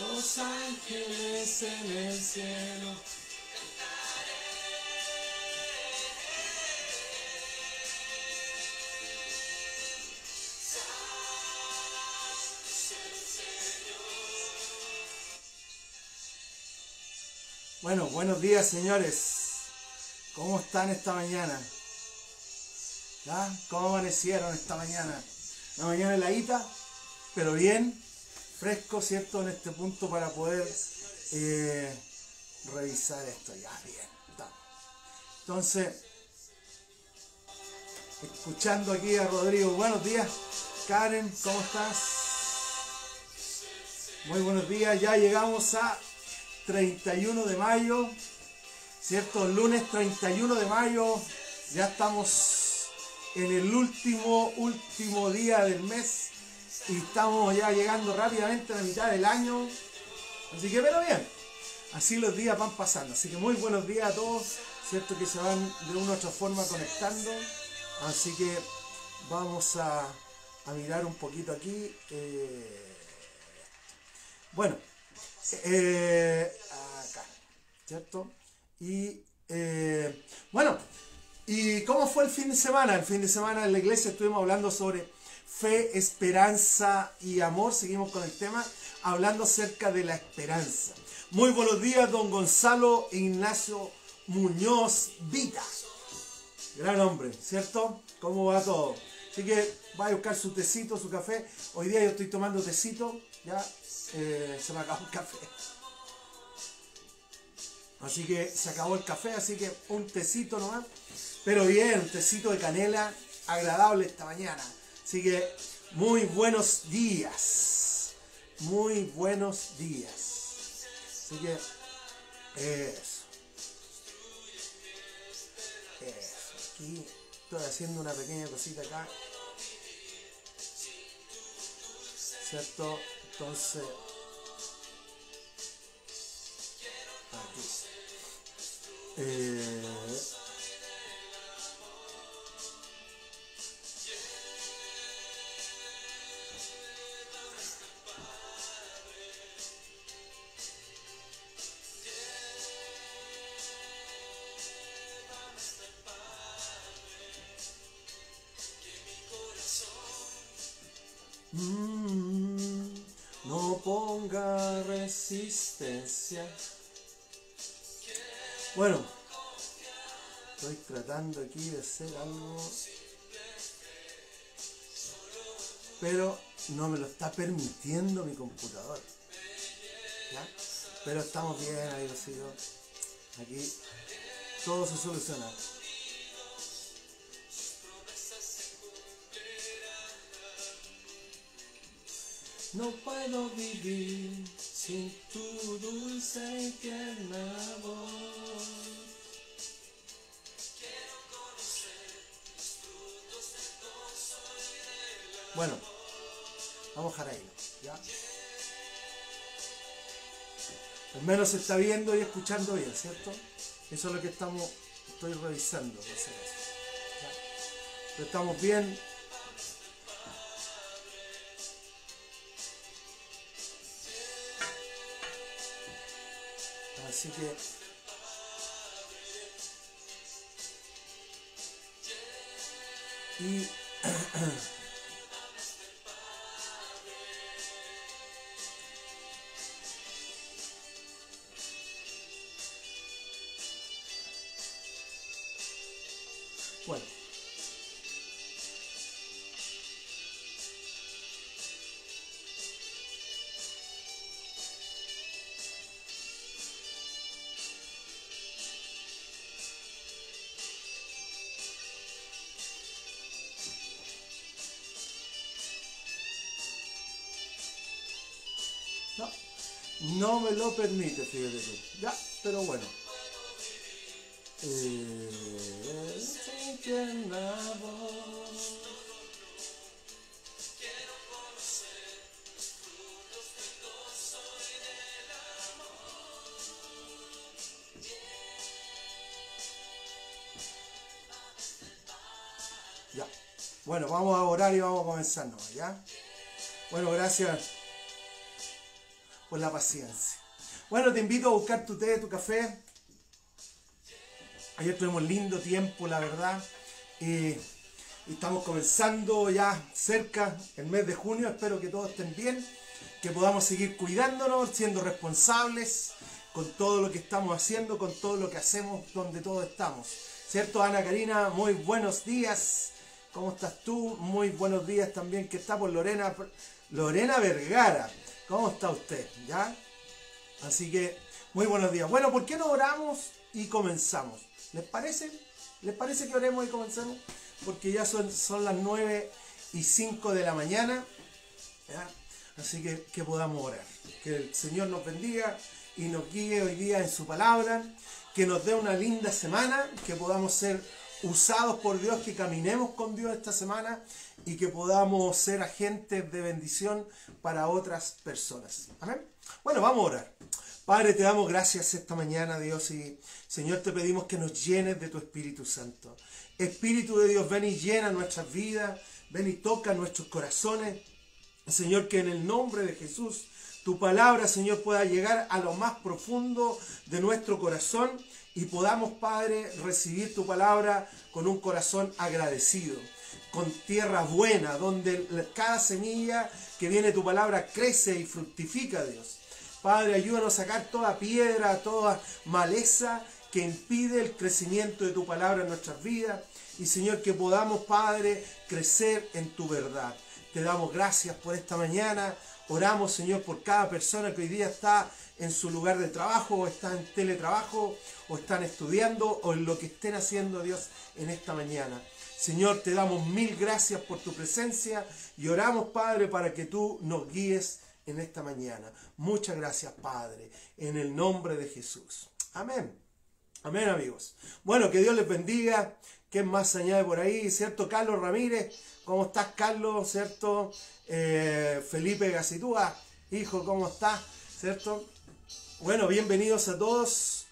Los ángeles en el cielo. Bueno, buenos días, señores. ¿Cómo están esta mañana? ¿Ya? ¿Cómo amanecieron esta mañana? Una mañana heladita, pero bien, fresco, ¿cierto? En este punto para poder revisar esto. Ya, bien, estamos. Entonces, escuchando aquí a Rodrigo. Buenos días, Karen, ¿cómo estás? Muy buenos días, ya llegamos a 31 de mayo, ¿cierto? El lunes 31 de mayo, ya estamos en el último día del mes y estamos ya llegando rápidamente a la mitad del año, así que pero bien, así los días van pasando, así que muy buenos días a todos, ¿cierto? Que se van de una u otra forma conectando, así que vamos a mirar un poquito aquí, bueno. Acá, ¿cierto? Y bueno, ¿y cómo fue el fin de semana? El fin de semana en la iglesia estuvimos hablando sobre fe, esperanza y amor. Seguimos con el tema, hablando acerca de la esperanza. Muy buenos días, don Gonzalo Ignacio Muñoz Vita. Gran hombre, ¿cierto? ¿Cómo va todo? Así que vaya a buscar su tecito, su café. Hoy día yo estoy tomando tecito, ya. Se me acabó el café, así que se acabó el café, así que un tecito nomás, pero bien, un tecito de canela agradable esta mañana, así que muy buenos días, así que eso, aquí estoy haciendo una pequeña cosita acá, ¿cierto? Entonces, aquí. No ponga resistencia. Bueno, estoy tratando aquí de hacer algo, pero no me lo está permitiendo mi computador, ¿ya? Pero estamos bien, ahí lo sigo. Aquí todo se soluciona. No puedo vivir sin tu dulce y tierna voz. Bueno, vamos a dejar ahí, ¿ya? Al menos se está viendo y escuchando bien, ¿cierto? Eso es lo que estoy revisando, por si acaso, ¿ya? Pero estamos bien. Así que bueno, no me lo permite, fíjate tú. Ya, pero bueno. Ya. Bueno, vamos a orar y vamos a comenzar, ¿no? ¿Ya? Bueno, gracias por la paciencia. Bueno, te invito a buscar tu té, tu café. Ayer tuvimos lindo tiempo, la verdad. Y estamos comenzando ya cerca el mes de junio. Espero que todos estén bien, que podamos seguir cuidándonos, siendo responsables con todo lo que estamos haciendo, con todo lo que hacemos, donde todos estamos. ¿Cierto, Ana Karina? Muy buenos días. ¿Cómo estás tú? Muy buenos días también, que está por Lorena Vergara. ¿Cómo está usted? ¿Ya? Así que, muy buenos días. Bueno, ¿por qué no oramos y comenzamos? ¿Les parece? ¿Les parece que oremos y comencemos? Porque ya son las 9:05 de la mañana. ¿Ya? Así que podamos orar. Que el Señor nos bendiga y nos guíe hoy día en su palabra. Que nos dé una linda semana. Que podamos ser usados por Dios, que caminemos con Dios esta semana y que podamos ser agentes de bendición para otras personas. Amén. Bueno, vamos a orar. Padre, te damos gracias esta mañana, Dios, y Señor, te pedimos que nos llenes de tu Espíritu Santo. Espíritu de Dios, ven y llena nuestras vidas, ven y toca nuestros corazones. Señor, que en el nombre de Jesús tu palabra, Señor, pueda llegar a lo más profundo de nuestro corazón y podamos, Padre, recibir tu palabra con un corazón agradecido, con tierra buena, donde cada semilla que viene tu palabra crece y fructifica, Dios. Padre, ayúdanos a sacar toda piedra, toda maleza que impide el crecimiento de tu palabra en nuestras vidas. Y, Señor, que podamos, Padre, crecer en tu verdad. Te damos gracias por esta mañana. Oramos, Señor, por cada persona que hoy día está en su lugar de trabajo, o está en teletrabajo, o están estudiando, o en lo que estén haciendo, Dios, en esta mañana. Señor, te damos mil gracias por tu presencia y oramos, Padre, para que tú nos guíes en esta mañana. Muchas gracias, Padre, en el nombre de Jesús. Amén. Amén, amigos. Bueno, que Dios les bendiga. ¿Quién más se añade por ahí? ¿Cierto? Carlos Ramírez. ¿Cómo estás, Carlos? ¿Cierto? Felipe Gacitúa. Hijo, ¿cómo estás? ¿Cierto? Bueno, bienvenidos a todos.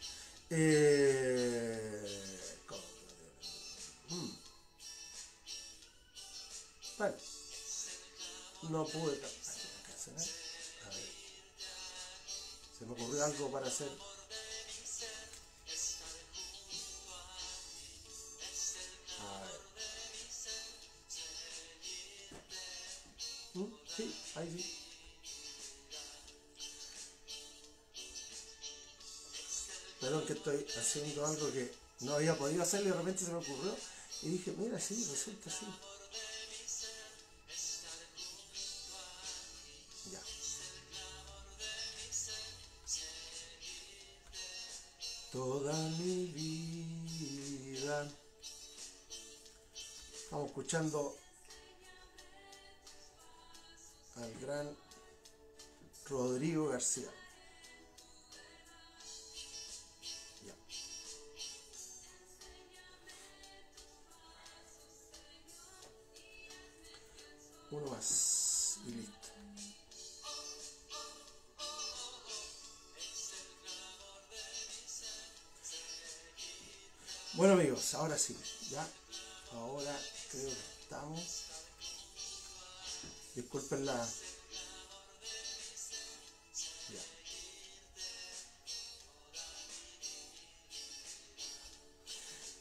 Bueno, no pude. A ver. Se me ocurrió algo para hacer. A ver. Sí, ahí sí. Perdón, que estoy haciendo algo que no había podido hacer y de repente se me ocurrió. Y dije, mira, sí, resulta así. Ya. Toda mi vida. Estamos escuchando al gran Rodrigo García. Ya. Uno más y listo. Bueno, amigos, ahora sí, ya. Ahora creo que estamos. Disculpen la...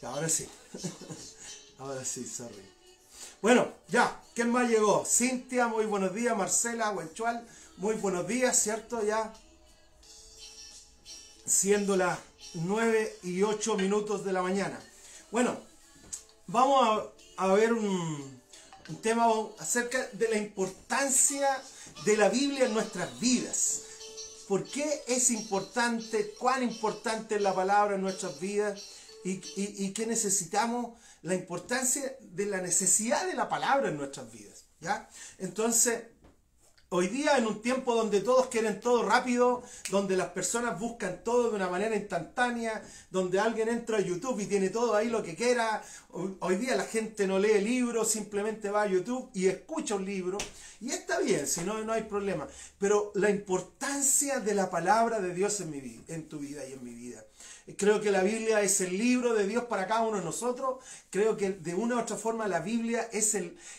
Ya. Ahora sí. Ahora sí, sorry. Bueno, ya. ¿Quién más llegó? Cintia, muy buenos días. Marcela, Huenchual, muy buenos días, ¿cierto? Ya. Siendo las 9:08 de la mañana. Bueno, vamos a ver un tema acerca de la importancia de la Biblia en nuestras vidas. ¿Por qué es importante? ¿Cuán importante es la palabra en nuestras vidas? ¿Y qué necesitamos? La importancia de la necesidad de la palabra en nuestras vidas. ¿Ya? Entonces, hoy día, en un tiempo donde todos quieren todo rápido, donde las personas buscan todo de una manera instantánea, donde alguien entra a YouTube y tiene todo ahí lo que quiera, hoy día la gente no lee libros, simplemente va a YouTube y escucha un libro, y está bien, si no, no hay problema. Pero la importancia de la palabra de Dios en tu vida y en mi vida. Creo que la Biblia es el libro de Dios para cada uno de nosotros. Creo que de una u otra forma la Biblia es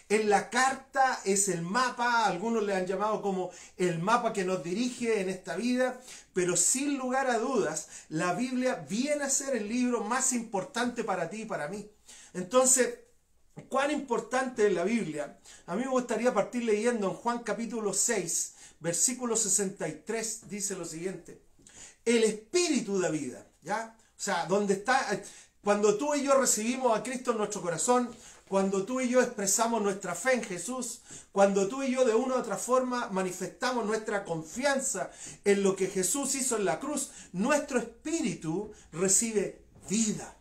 la carta, es el mapa. Algunos le han llamado como el mapa que nos dirige en esta vida. Pero sin lugar a dudas, la Biblia viene a ser el libro más importante para ti y para mí. Entonces, ¿cuán importante es la Biblia? A mí me gustaría partir leyendo en Juan capítulo 6, versículo 63, dice lo siguiente. El Espíritu da vida, ¿ya? O sea, donde está, cuando tú y yo recibimos a Cristo en nuestro corazón, cuando tú y yo expresamos nuestra fe en Jesús, cuando tú y yo de una u otra forma manifestamos nuestra confianza en lo que Jesús hizo en la cruz, nuestro espíritu recibe vida.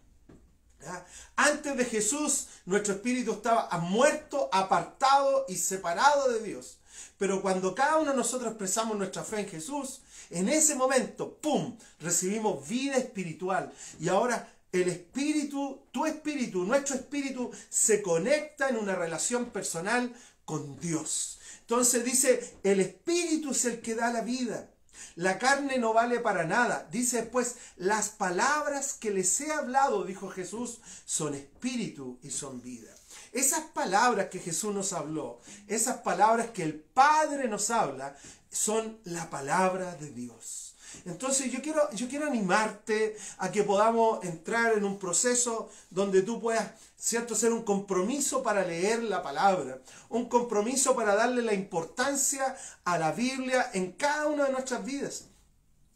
¿Ya? Antes de Jesús, nuestro espíritu estaba muerto, apartado y separado de Dios. Pero cuando cada uno de nosotros expresamos nuestra fe en Jesús, en ese momento, ¡pum!, recibimos vida espiritual. Y ahora el espíritu, tu espíritu, nuestro espíritu se conecta en una relación personal con Dios. Entonces dice, el espíritu es el que da la vida. La carne no vale para nada. Dice después, las palabras que les he hablado, dijo Jesús, son espíritu y son vida. Esas palabras que Jesús nos habló, esas palabras que el Padre nos habla, son la palabra de Dios. Entonces yo quiero animarte a que podamos entrar en un proceso donde tú puedas, ¿cierto?, hacer un compromiso para leer la palabra, un compromiso para darle la importancia a la Biblia en cada una de nuestras vidas.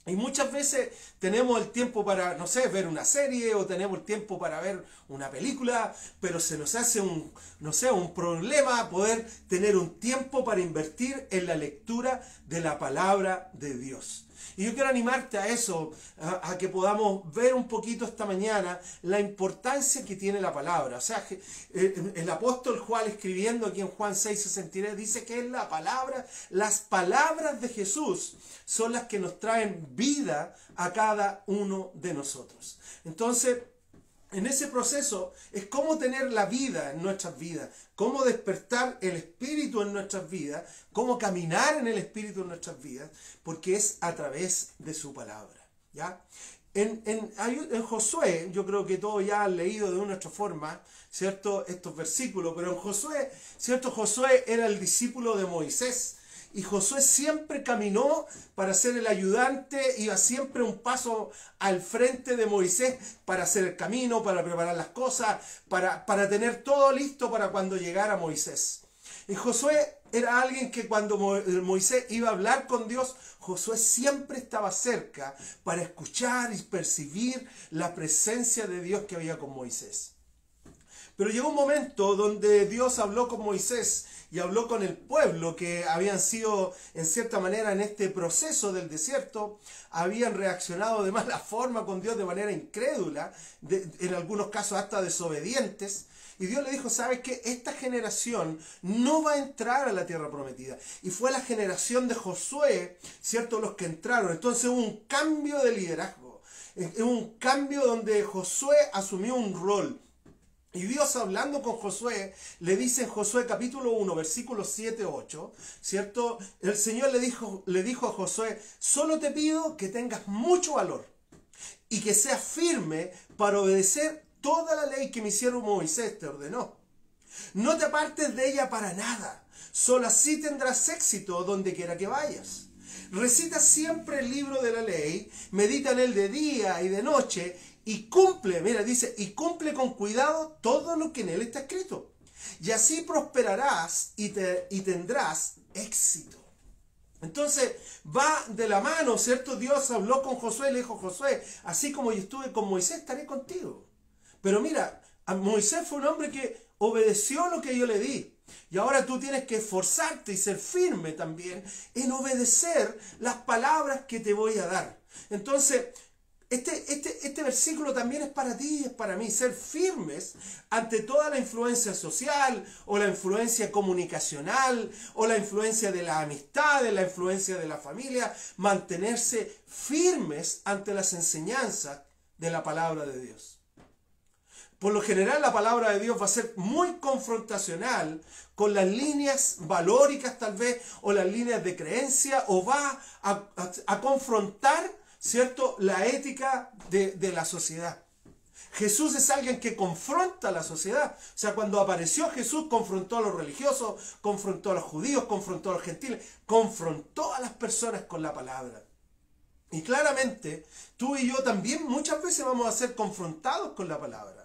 Y muchas veces tenemos el tiempo para, no sé, ver una serie o tenemos el tiempo para ver una película, pero se nos hace un problema poder tener un tiempo para invertir en la lectura de la palabra de Dios. Y yo quiero animarte a eso, a que podamos ver un poquito esta mañana la importancia que tiene la palabra. O sea, el apóstol Juan, escribiendo aquí en Juan 6:63, dice que es la palabra, las palabras de Jesús son las que nos traen vida a cada uno de nosotros. Entonces, en ese proceso es cómo tener la vida en nuestras vidas, cómo despertar el espíritu en nuestras vidas, cómo caminar en el espíritu en nuestras vidas, porque es a través de su palabra, ¿ya? En Josué, yo creo que todos ya han leído de una u otra forma, ¿cierto?, estos versículos, pero en Josué, ¿cierto?, Josué era el discípulo de Moisés. Y Josué siempre caminó para ser el ayudante, iba siempre un paso al frente de Moisés para hacer el camino, para preparar las cosas, para tener todo listo para cuando llegara Moisés. Y Josué era alguien que cuando Moisés iba a hablar con Dios, Josué siempre estaba cerca para escuchar y percibir la presencia de Dios que había con Moisés. Pero llegó un momento donde Dios habló con Moisés y habló con el pueblo que habían sido, en cierta manera, en este proceso del desierto, habían reaccionado de mala forma con Dios, de manera incrédula, en algunos casos hasta desobedientes. Y Dios le dijo, ¿sabes qué? Esta generación no va a entrar a la tierra prometida. Y fue la generación de Josué, ¿cierto?, los que entraron. Entonces hubo un cambio de liderazgo. Hubo un cambio donde Josué asumió un rol. Y Dios, hablando con Josué, le dice en Josué capítulo 1, versículos 7-8, ¿cierto? El Señor le dijo a Josué, solo te pido que tengas mucho valor y que seas firme para obedecer toda la ley que mi siervo Moisés te ordenó. No te apartes de ella para nada, solo así tendrás éxito donde quiera que vayas. Recita siempre el libro de la ley, medita en él de día y de noche, y cumple, mira, dice, y cumple con cuidado todo lo que en él está escrito. Y así prosperarás y tendrás éxito. Entonces va de la mano, ¿cierto? Dios habló con Josué, le dijo, Josué, así como yo estuve con Moisés, estaré contigo. Pero mira, Moisés fue un hombre que obedeció lo que yo le di. Y ahora tú tienes que esforzarte y ser firme también en obedecer las palabras que te voy a dar. Entonces, este versículo también es para ti y es para mí, ser firmes ante toda la influencia social o la influencia comunicacional o la influencia de la amistad, la influencia de la familia, mantenerse firmes ante las enseñanzas de la palabra de Dios. Por lo general la palabra de Dios va a ser muy confrontacional con las líneas valóricas tal vez o las líneas de creencia, o va a confrontar ¿cierto?, la ética de la sociedad. Jesús es alguien que confronta a la sociedad. O sea, cuando apareció Jesús, confrontó a los religiosos, confrontó a los judíos, confrontó a los gentiles, confrontó a las personas con la palabra. Y claramente, tú y yo también muchas veces vamos a ser confrontados con la palabra.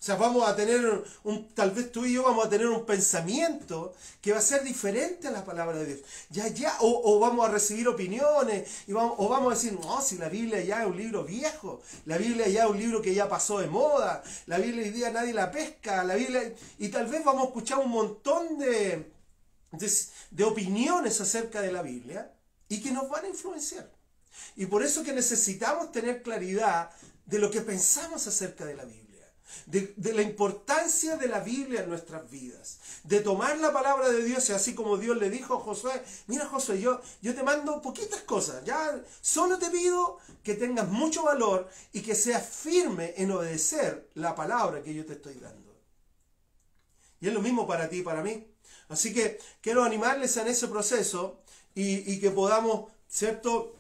O sea, vamos a tener tal vez tú y yo vamos a tener un pensamiento que va a ser diferente a la palabra de Dios. O vamos a recibir opiniones, o vamos a decir, no, si la Biblia ya es un libro viejo, la Biblia ya es un libro que ya pasó de moda, la Biblia hoy día nadie la pesca, y tal vez vamos a escuchar un montón de opiniones acerca de la Biblia y que nos van a influenciar. Y por eso que necesitamos tener claridad de lo que pensamos acerca de la Biblia. De la importancia de la Biblia en nuestras vidas, de tomar la palabra de Dios, y así como Dios le dijo a Josué, mira Josué, yo te mando poquitas cosas, ya solo te pido que tengas mucho valor y que seas firme en obedecer la palabra que yo te estoy dando. Y es lo mismo para ti y para mí. Así que quiero animarles en ese proceso y que podamos, ¿cierto?,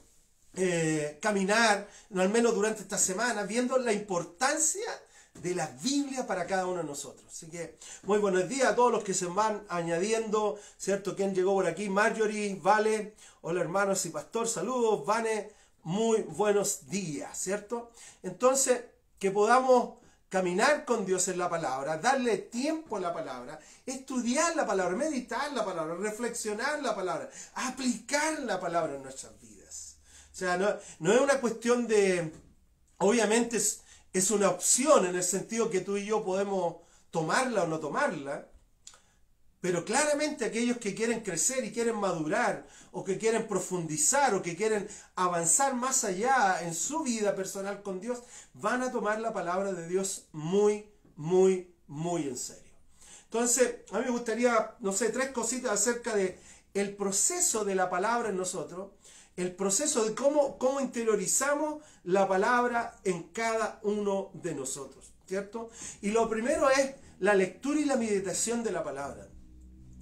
caminar, al menos durante esta semana, viendo la importancia de la Biblia para cada uno de nosotros. Así que muy buenos días a todos los que se van añadiendo, ¿cierto? ¿Quién llegó por aquí? Marjorie, Vale, hola hermanos y pastor, saludos, Vane, muy buenos días, ¿cierto? Entonces, que podamos caminar con Dios en la palabra, darle tiempo a la palabra, estudiar la palabra, meditar la palabra, reflexionar la palabra, aplicar la palabra en nuestras vidas. O sea, no es una cuestión de, obviamente es una opción en el sentido que tú y yo podemos tomarla o no tomarla, pero claramente aquellos que quieren crecer y quieren madurar, o que quieren profundizar, o que quieren avanzar más allá en su vida personal con Dios, van a tomar la palabra de Dios muy, muy, muy en serio. Entonces, a mí me gustaría, no sé, 3 cositas acerca de el proceso de la palabra en nosotros, el proceso de cómo interiorizamos la palabra en cada uno de nosotros, ¿cierto? Y lo primero es la lectura y la meditación de la palabra.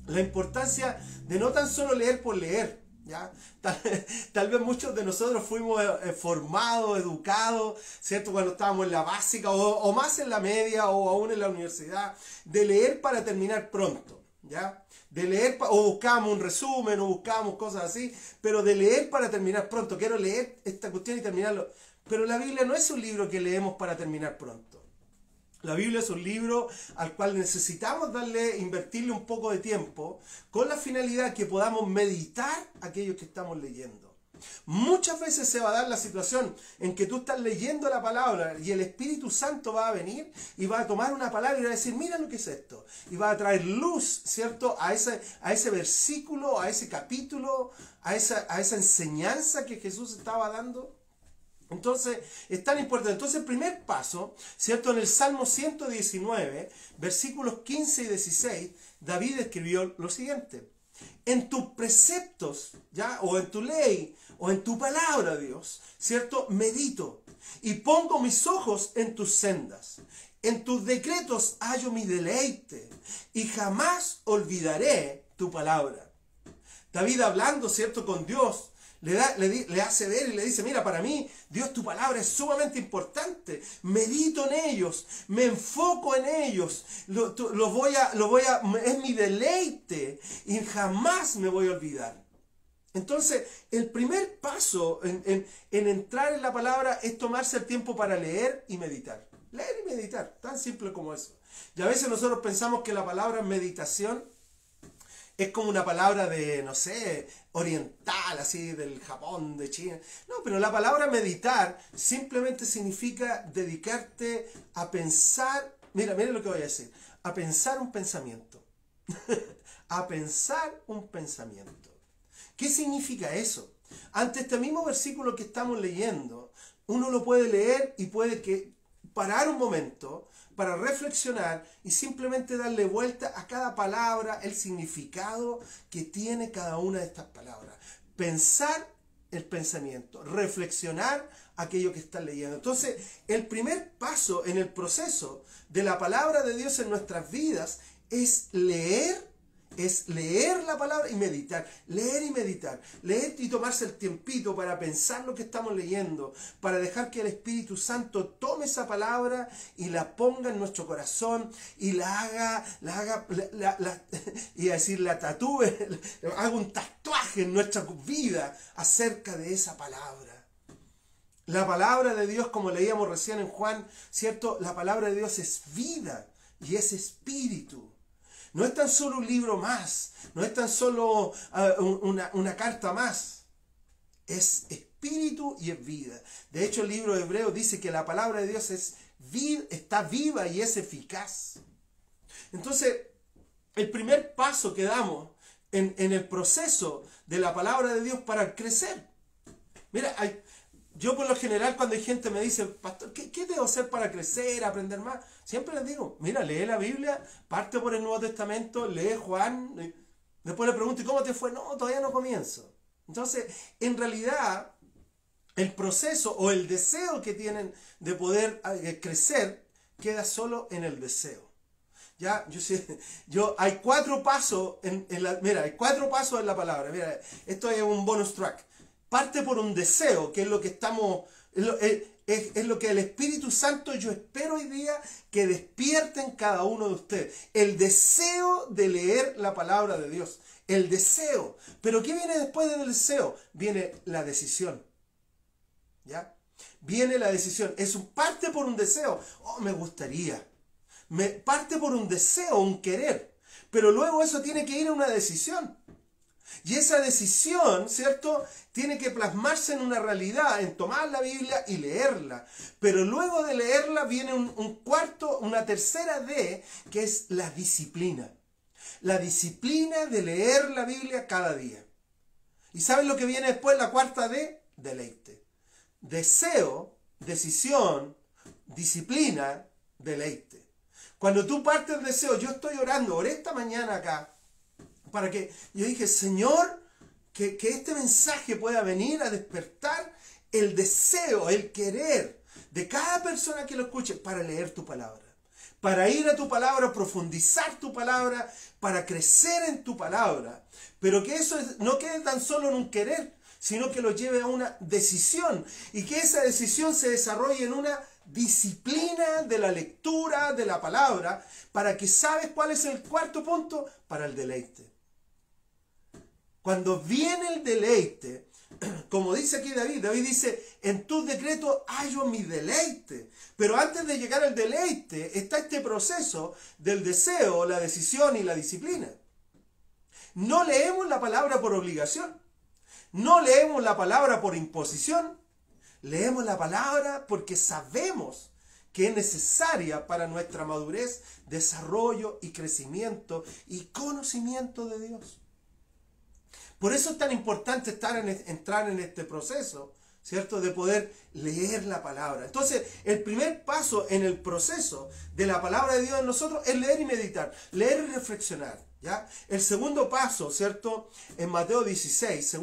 La importancia de no tan solo leer por leer, ¿ya? Tal vez muchos de nosotros fuimos formados, educados, ¿cierto? Cuando estábamos en la básica o más en la media o aún en la universidad, de leer para terminar pronto, ¿ya? De leer, o buscábamos un resumen, o buscábamos cosas así, pero de leer para terminar pronto. Quiero leer esta cuestión y terminarlo. Pero la Biblia no es un libro que leemos para terminar pronto. La Biblia es un libro al cual necesitamos invertirle un poco de tiempo, con la finalidad que podamos meditar aquello que estamos leyendo. Muchas veces se va a dar la situación en que tú estás leyendo la palabra y el Espíritu Santo va a venir y va a tomar una palabra y va a decir, mira lo que es esto. Y va a traer luz, ¿cierto?, a ese versículo, a ese capítulo, a esa enseñanza que Jesús estaba dando. Entonces, es tan importante. Entonces, el primer paso, ¿cierto? En el Salmo 119, versículos 15 y 16, David escribió lo siguiente: en tus preceptos, ¿ya?, o en tu ley, o en tu palabra, Dios, ¿cierto?, medito, y pongo mis ojos en tus sendas. En tus decretos hallo mi deleite, y jamás olvidaré tu palabra. David hablando, ¿cierto?, con Dios, le hace ver y le dice, mira, para mí, Dios, tu palabra es sumamente importante. Medito en ellos, me enfoco en ellos, es mi deleite y jamás me voy a olvidar. Entonces, el primer paso en entrar en la palabra es tomarse el tiempo para leer y meditar. Leer y meditar, tan simple como eso. Y a veces nosotros pensamos que la palabra meditación es como una palabra de, no sé, oriental, así, del Japón, de China. No, pero la palabra meditar simplemente significa dedicarte a pensar, mira lo que voy a decir, a pensar un pensamiento. A pensar un pensamiento. ¿Qué significa eso? Ante este mismo versículo que estamos leyendo, uno lo puede leer y puede parar un momento para reflexionar y simplemente darle vuelta a cada palabra, el significado que tiene cada una de estas palabras. Pensar el pensamiento, reflexionar aquello que estás leyendo. Entonces, el primer paso en el proceso de la palabra de Dios en nuestras vidas es leer es leer la palabra y meditar, leer y meditar, leer y tomarse el tiempito para pensar lo que estamos leyendo, para dejar que el Espíritu Santo tome esa palabra y la ponga en nuestro corazón y la tatúe, haga un tatuaje en nuestra vida acerca de esa palabra. La palabra de Dios, como leíamos recién en Juan, ¿cierto? La palabra de Dios es vida y es espíritu. No es tan solo un libro más, no es tan solo una carta más. Es espíritu y es vida. De hecho, el libro de Hebreos dice que la palabra de Dios está viva y es eficaz. Entonces, el primer paso que damos en el proceso de la palabra de Dios para crecer. Mira, yo por lo general cuando hay gente me dice, pastor, ¿qué debo hacer para crecer, aprender más? Siempre les digo, mira, lee la Biblia, parte por el Nuevo Testamento, lee Juan, después le pregunto, ¿y cómo te fue? No, todavía no comienzo. Entonces, en realidad, el proceso o el deseo que tienen de poder crecer queda solo en el deseo. Ya, hay 4 pasos hay 4 pasos en la palabra. Mira, esto es un bonus track. Parte por un deseo, que es lo que es lo que el Espíritu Santo yo espero hoy día que despierte en cada uno de ustedes. El deseo de leer la palabra de Dios. El deseo. Pero ¿qué viene después del deseo? Viene la decisión. ¿Ya? Viene la decisión. Parte por un deseo. Oh, me gustaría. Parte por un deseo, un querer. Pero luego eso tiene que ir a una decisión. Y esa decisión, ¿cierto?, tiene que plasmarse en una realidad, en tomar la Biblia y leerla. Pero luego de leerla viene una tercera D, que es la disciplina. La disciplina de leer la Biblia cada día. ¿Y saben lo que viene después? La cuarta D, deleite. Deseo, decisión, disciplina, deleite. Cuando tú partes del deseo, yo estoy oré esta mañana acá, para que yo dije, Señor, que este mensaje pueda venir a despertar el deseo, el querer de cada persona que lo escuche para leer tu palabra, para ir a tu palabra, profundizar tu palabra, para crecer en tu palabra. Pero que eso no quede tan solo en un querer, sino que lo lleve a una decisión y que esa decisión se desarrolle en una disciplina de la lectura de la palabra, para que sabes cuál es el cuarto punto, para el deleite. Cuando viene el deleite, como dice aquí David dice, en tus decretos hallo mi deleite. Pero antes de llegar al deleite está este proceso del deseo, la decisión y la disciplina. No leemos la palabra por obligación, no leemos la palabra por imposición, leemos la palabra porque sabemos que es necesaria para nuestra madurez, desarrollo y crecimiento y conocimiento de Dios. Por eso es tan importante entrar en este proceso, ¿cierto?, de poder leer la palabra. Entonces, el primer paso en el proceso de la palabra de Dios en nosotros es leer y meditar, leer y reflexionar, ¿ya? El segundo paso, ¿cierto?, en Mateo 16,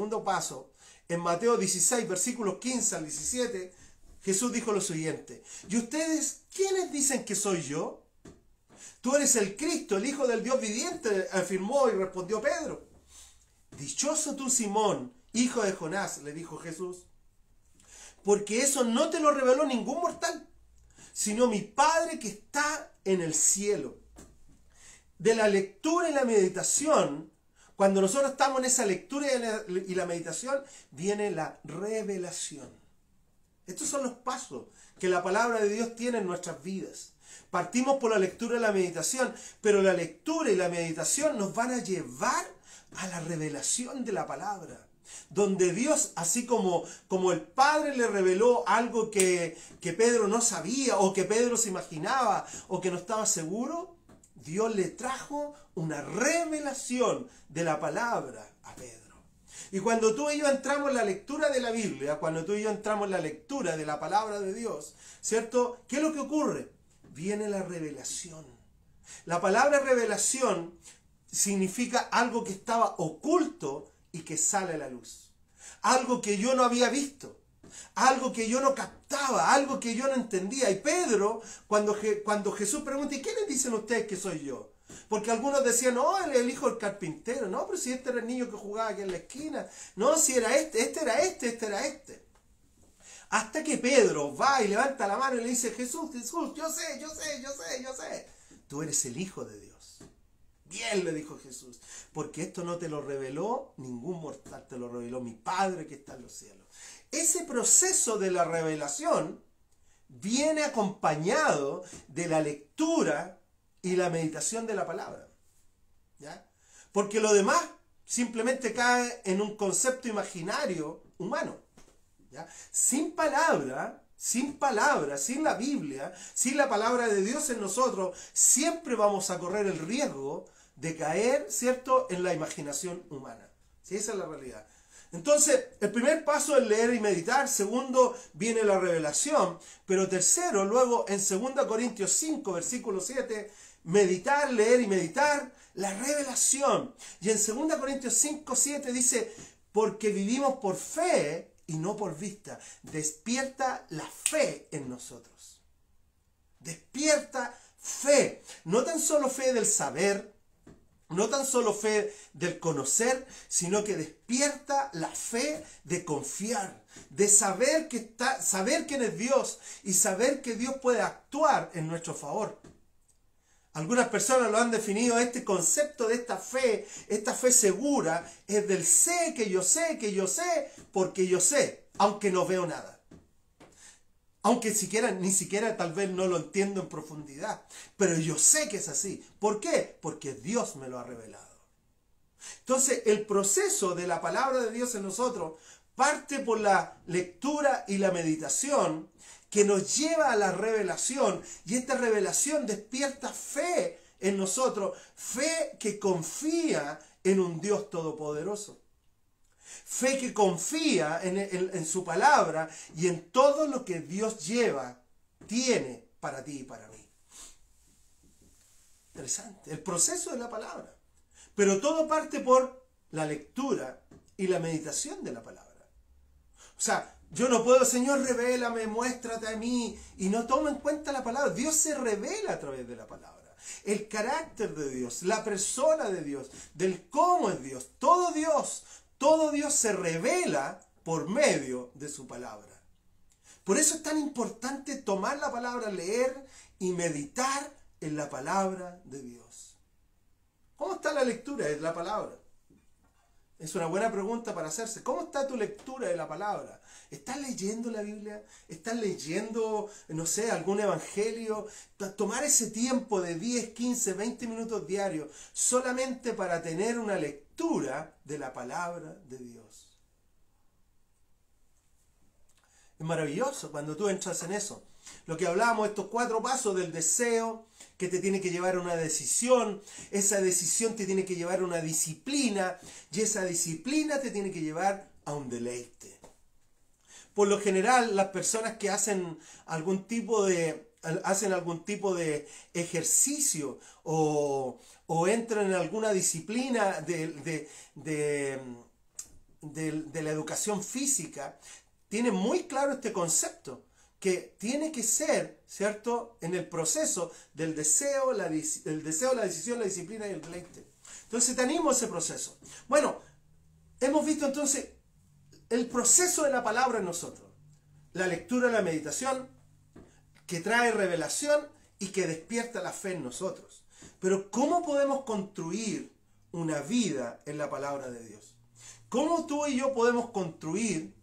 en Mateo 16, versículos 15 al 17, Jesús dijo lo siguiente: ¿y ustedes quiénes dicen que soy yo? Tú eres el Cristo, el Hijo del Dios viviente, afirmó y respondió Pedro. Dichoso tú, Simón, hijo de Jonás, le dijo Jesús, porque eso no te lo reveló ningún mortal, sino mi Padre que está en el cielo. De la lectura y la meditación, cuando nosotros estamos en esa lectura y la meditación, viene la revelación. Estos son los pasos que la palabra de Dios tiene en nuestras vidas. Partimos por la lectura y la meditación, pero la lectura y la meditación nos van a llevar a la revelación de la palabra, donde Dios, así como el Padre le reveló algo que Pedro no sabía, o que Pedro se imaginaba, o que no estaba seguro, Dios le trajo una revelación de la palabra a Pedro. Y cuando tú y yo entramos en la lectura de la Biblia, cuando tú y yo entramos en la lectura de la palabra de Dios, ¿cierto?, ¿qué es lo que ocurre? Viene la revelación. La palabra revelación significa algo que estaba oculto y que sale a la luz. Algo que yo no había visto. Algo que yo no captaba. Algo que yo no entendía. Y Pedro, cuando Jesús pregunta, ¿y quiénes dicen ustedes que soy yo? Porque algunos decían, no, él es el hijo del carpintero. No, pero si este era el niño que jugaba aquí en la esquina. No, si era este era este. Hasta que Pedro va y levanta la mano y le dice, Jesús, yo sé. Tú eres el Hijo de Dios. Bien, le dijo Jesús, porque esto no te lo reveló ningún mortal, te lo reveló mi Padre que está en los cielos. Ese proceso de la revelación viene acompañado de la lectura y la meditación de la palabra, ¿ya? Porque lo demás simplemente cae en un concepto imaginario humano, ¿ya? Sin palabra, sin la Biblia, sin la palabra de Dios en nosotros, siempre vamos a correr el riesgo de caer, ¿cierto?, en la imaginación humana. ¿Sí? Esa es la realidad. Entonces, el primer paso es leer y meditar. Segundo, viene la revelación. Pero tercero, luego en 2 Corintios 5, versículo 7, meditar, leer y meditar, la revelación. Y en 2 Corintios 5, 7 dice, porque vivimos por fe y no por vista. Despierta la fe en nosotros. Despierta fe. No tan solo fe del saber, no tan solo fe del conocer, sino que despierta la fe de confiar, de saber quién es Dios y saber que Dios puede actuar en nuestro favor. Algunas personas lo han definido, este concepto de esta fe segura, es del sé, porque yo sé, aunque no veo nada. Aunque ni siquiera tal vez no lo entiendo en profundidad. Pero yo sé que es así. ¿Por qué? Porque Dios me lo ha revelado. Entonces, el proceso de la palabra de Dios en nosotros parte por la lectura y la meditación que nos lleva a la revelación. Y esta revelación despierta fe en nosotros. Fe que confía en un Dios todopoderoso. Fe que confía en su palabra y en todo lo que Dios tiene para ti y para mí. Interesante, el proceso de la palabra. Pero todo parte por la lectura y la meditación de la palabra. O sea, yo no puedo, Señor, revélame, muéstrate a mí, y no tomo en cuenta la palabra. Dios se revela a través de la palabra. El carácter de Dios, la persona de Dios, del cómo es Dios, todo Dios se revela por medio de su palabra. Por eso es tan importante tomar la palabra, leer y meditar en la palabra de Dios. ¿Cómo está la lectura de la palabra? Es una buena pregunta para hacerse. ¿Cómo está tu lectura de la palabra? ¿Estás leyendo la Biblia? ¿Estás leyendo, no sé, algún evangelio? Tomar ese tiempo de 10, 15, 20 minutos diarios solamente para tener una lectura de la palabra de Dios. Es maravilloso cuando tú entras en eso. Lo que hablábamos, estos 4 pasos del deseo, que te tiene que llevar a una decisión, esa decisión te tiene que llevar a una disciplina, y esa disciplina te tiene que llevar a un deleite. Por lo general, las personas que hacen algún tipo de ejercicio o entran en alguna disciplina de la educación física, tienen muy claro este concepto, que tiene que ser, ¿cierto?, en el proceso del deseo, la decisión, la disciplina y el deleite. Entonces te animo a ese proceso. Bueno, hemos visto entonces el proceso de la palabra en nosotros. La lectura, la meditación, que trae revelación y que despierta la fe en nosotros. Pero ¿cómo podemos construir una vida en la palabra de Dios? ¿Cómo tú y yo podemos construir,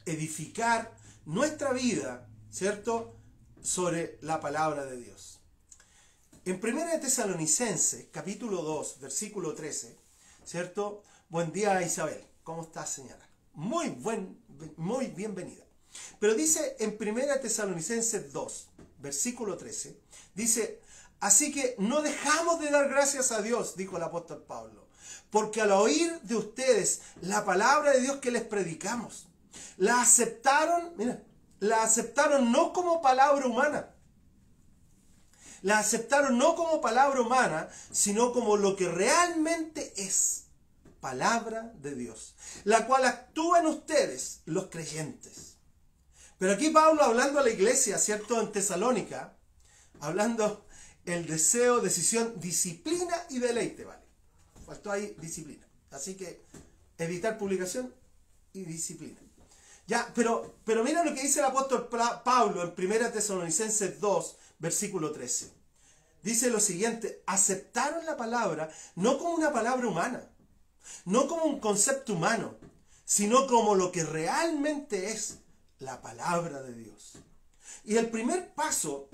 edificar nuestra vida, ¿cierto?, sobre la palabra de Dios? En 1 Tesalonicenses, capítulo 2, versículo 13, ¿cierto? Buen día, Isabel. ¿Cómo estás, señora? Muy bienvenida. Pero dice en 1 Tesalonicenses 2, versículo 13, dice, así que no dejamos de dar gracias a Dios, dijo el apóstol Pablo, porque al oír de ustedes la palabra de Dios que les predicamos, la aceptaron no como palabra humana. La aceptaron no como palabra humana, sino como lo que realmente es, palabra de Dios, la cual actúa en ustedes, los creyentes. Pero aquí Pablo, hablando a la iglesia, ¿cierto?, en Tesalónica, hablando el deseo, decisión, disciplina y deleite, ¿vale? Faltó ahí disciplina. Así que evitar publicación y disciplina. Ya, pero mira lo que dice el apóstol Pablo en 1 Tesalonicenses 2, versículo 13. Dice lo siguiente: aceptaron la palabra no como una palabra humana, no como un concepto humano, sino como lo que realmente es la palabra de Dios. Y el primer paso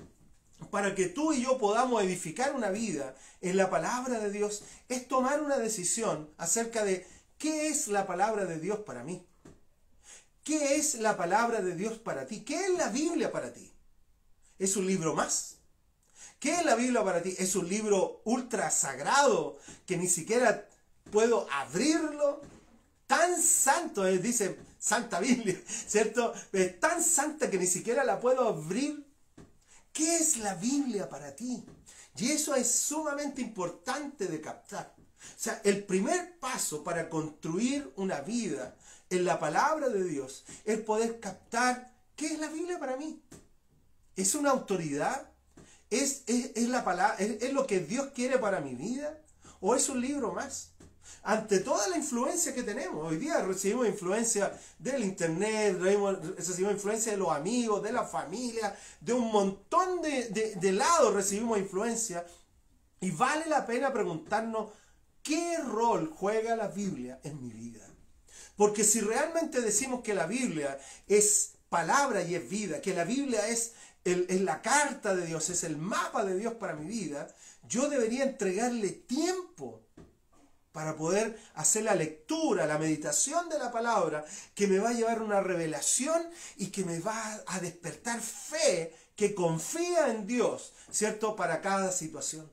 para que tú y yo podamos edificar una vida en la palabra de Dios es tomar una decisión acerca de qué es la palabra de Dios para mí. ¿Qué es la palabra de Dios para ti? ¿Qué es la Biblia para ti? ¿Es un libro más? ¿Qué es la Biblia para ti? ¿Es un libro ultra sagrado que ni siquiera puedo abrirlo? Tan santo es, dice Santa Biblia, ¿cierto? Es tan santa que ni siquiera la puedo abrir. ¿Qué es la Biblia para ti? Y eso es sumamente importante de captar. O sea, el primer paso para construir una vida en la palabra de Dios es poder captar qué es la Biblia para mí. ¿Es una autoridad? ¿Es la palabra, es lo que Dios quiere para mi vida? ¿O es un libro más? Ante toda la influencia que tenemos, hoy día recibimos influencia del internet, recibimos influencia de los amigos, de la familia, de un montón de lados recibimos influencia, y vale la pena preguntarnos qué rol juega la Biblia en mi vida. Porque si realmente decimos que la Biblia es palabra y es vida, que la Biblia es la carta de Dios, es el mapa de Dios para mi vida, yo debería entregarle tiempo para poder hacer la lectura, la meditación de la palabra, que me va a llevar a una revelación y que me va a despertar fe, que confía en Dios, ¿cierto? Para cada situación.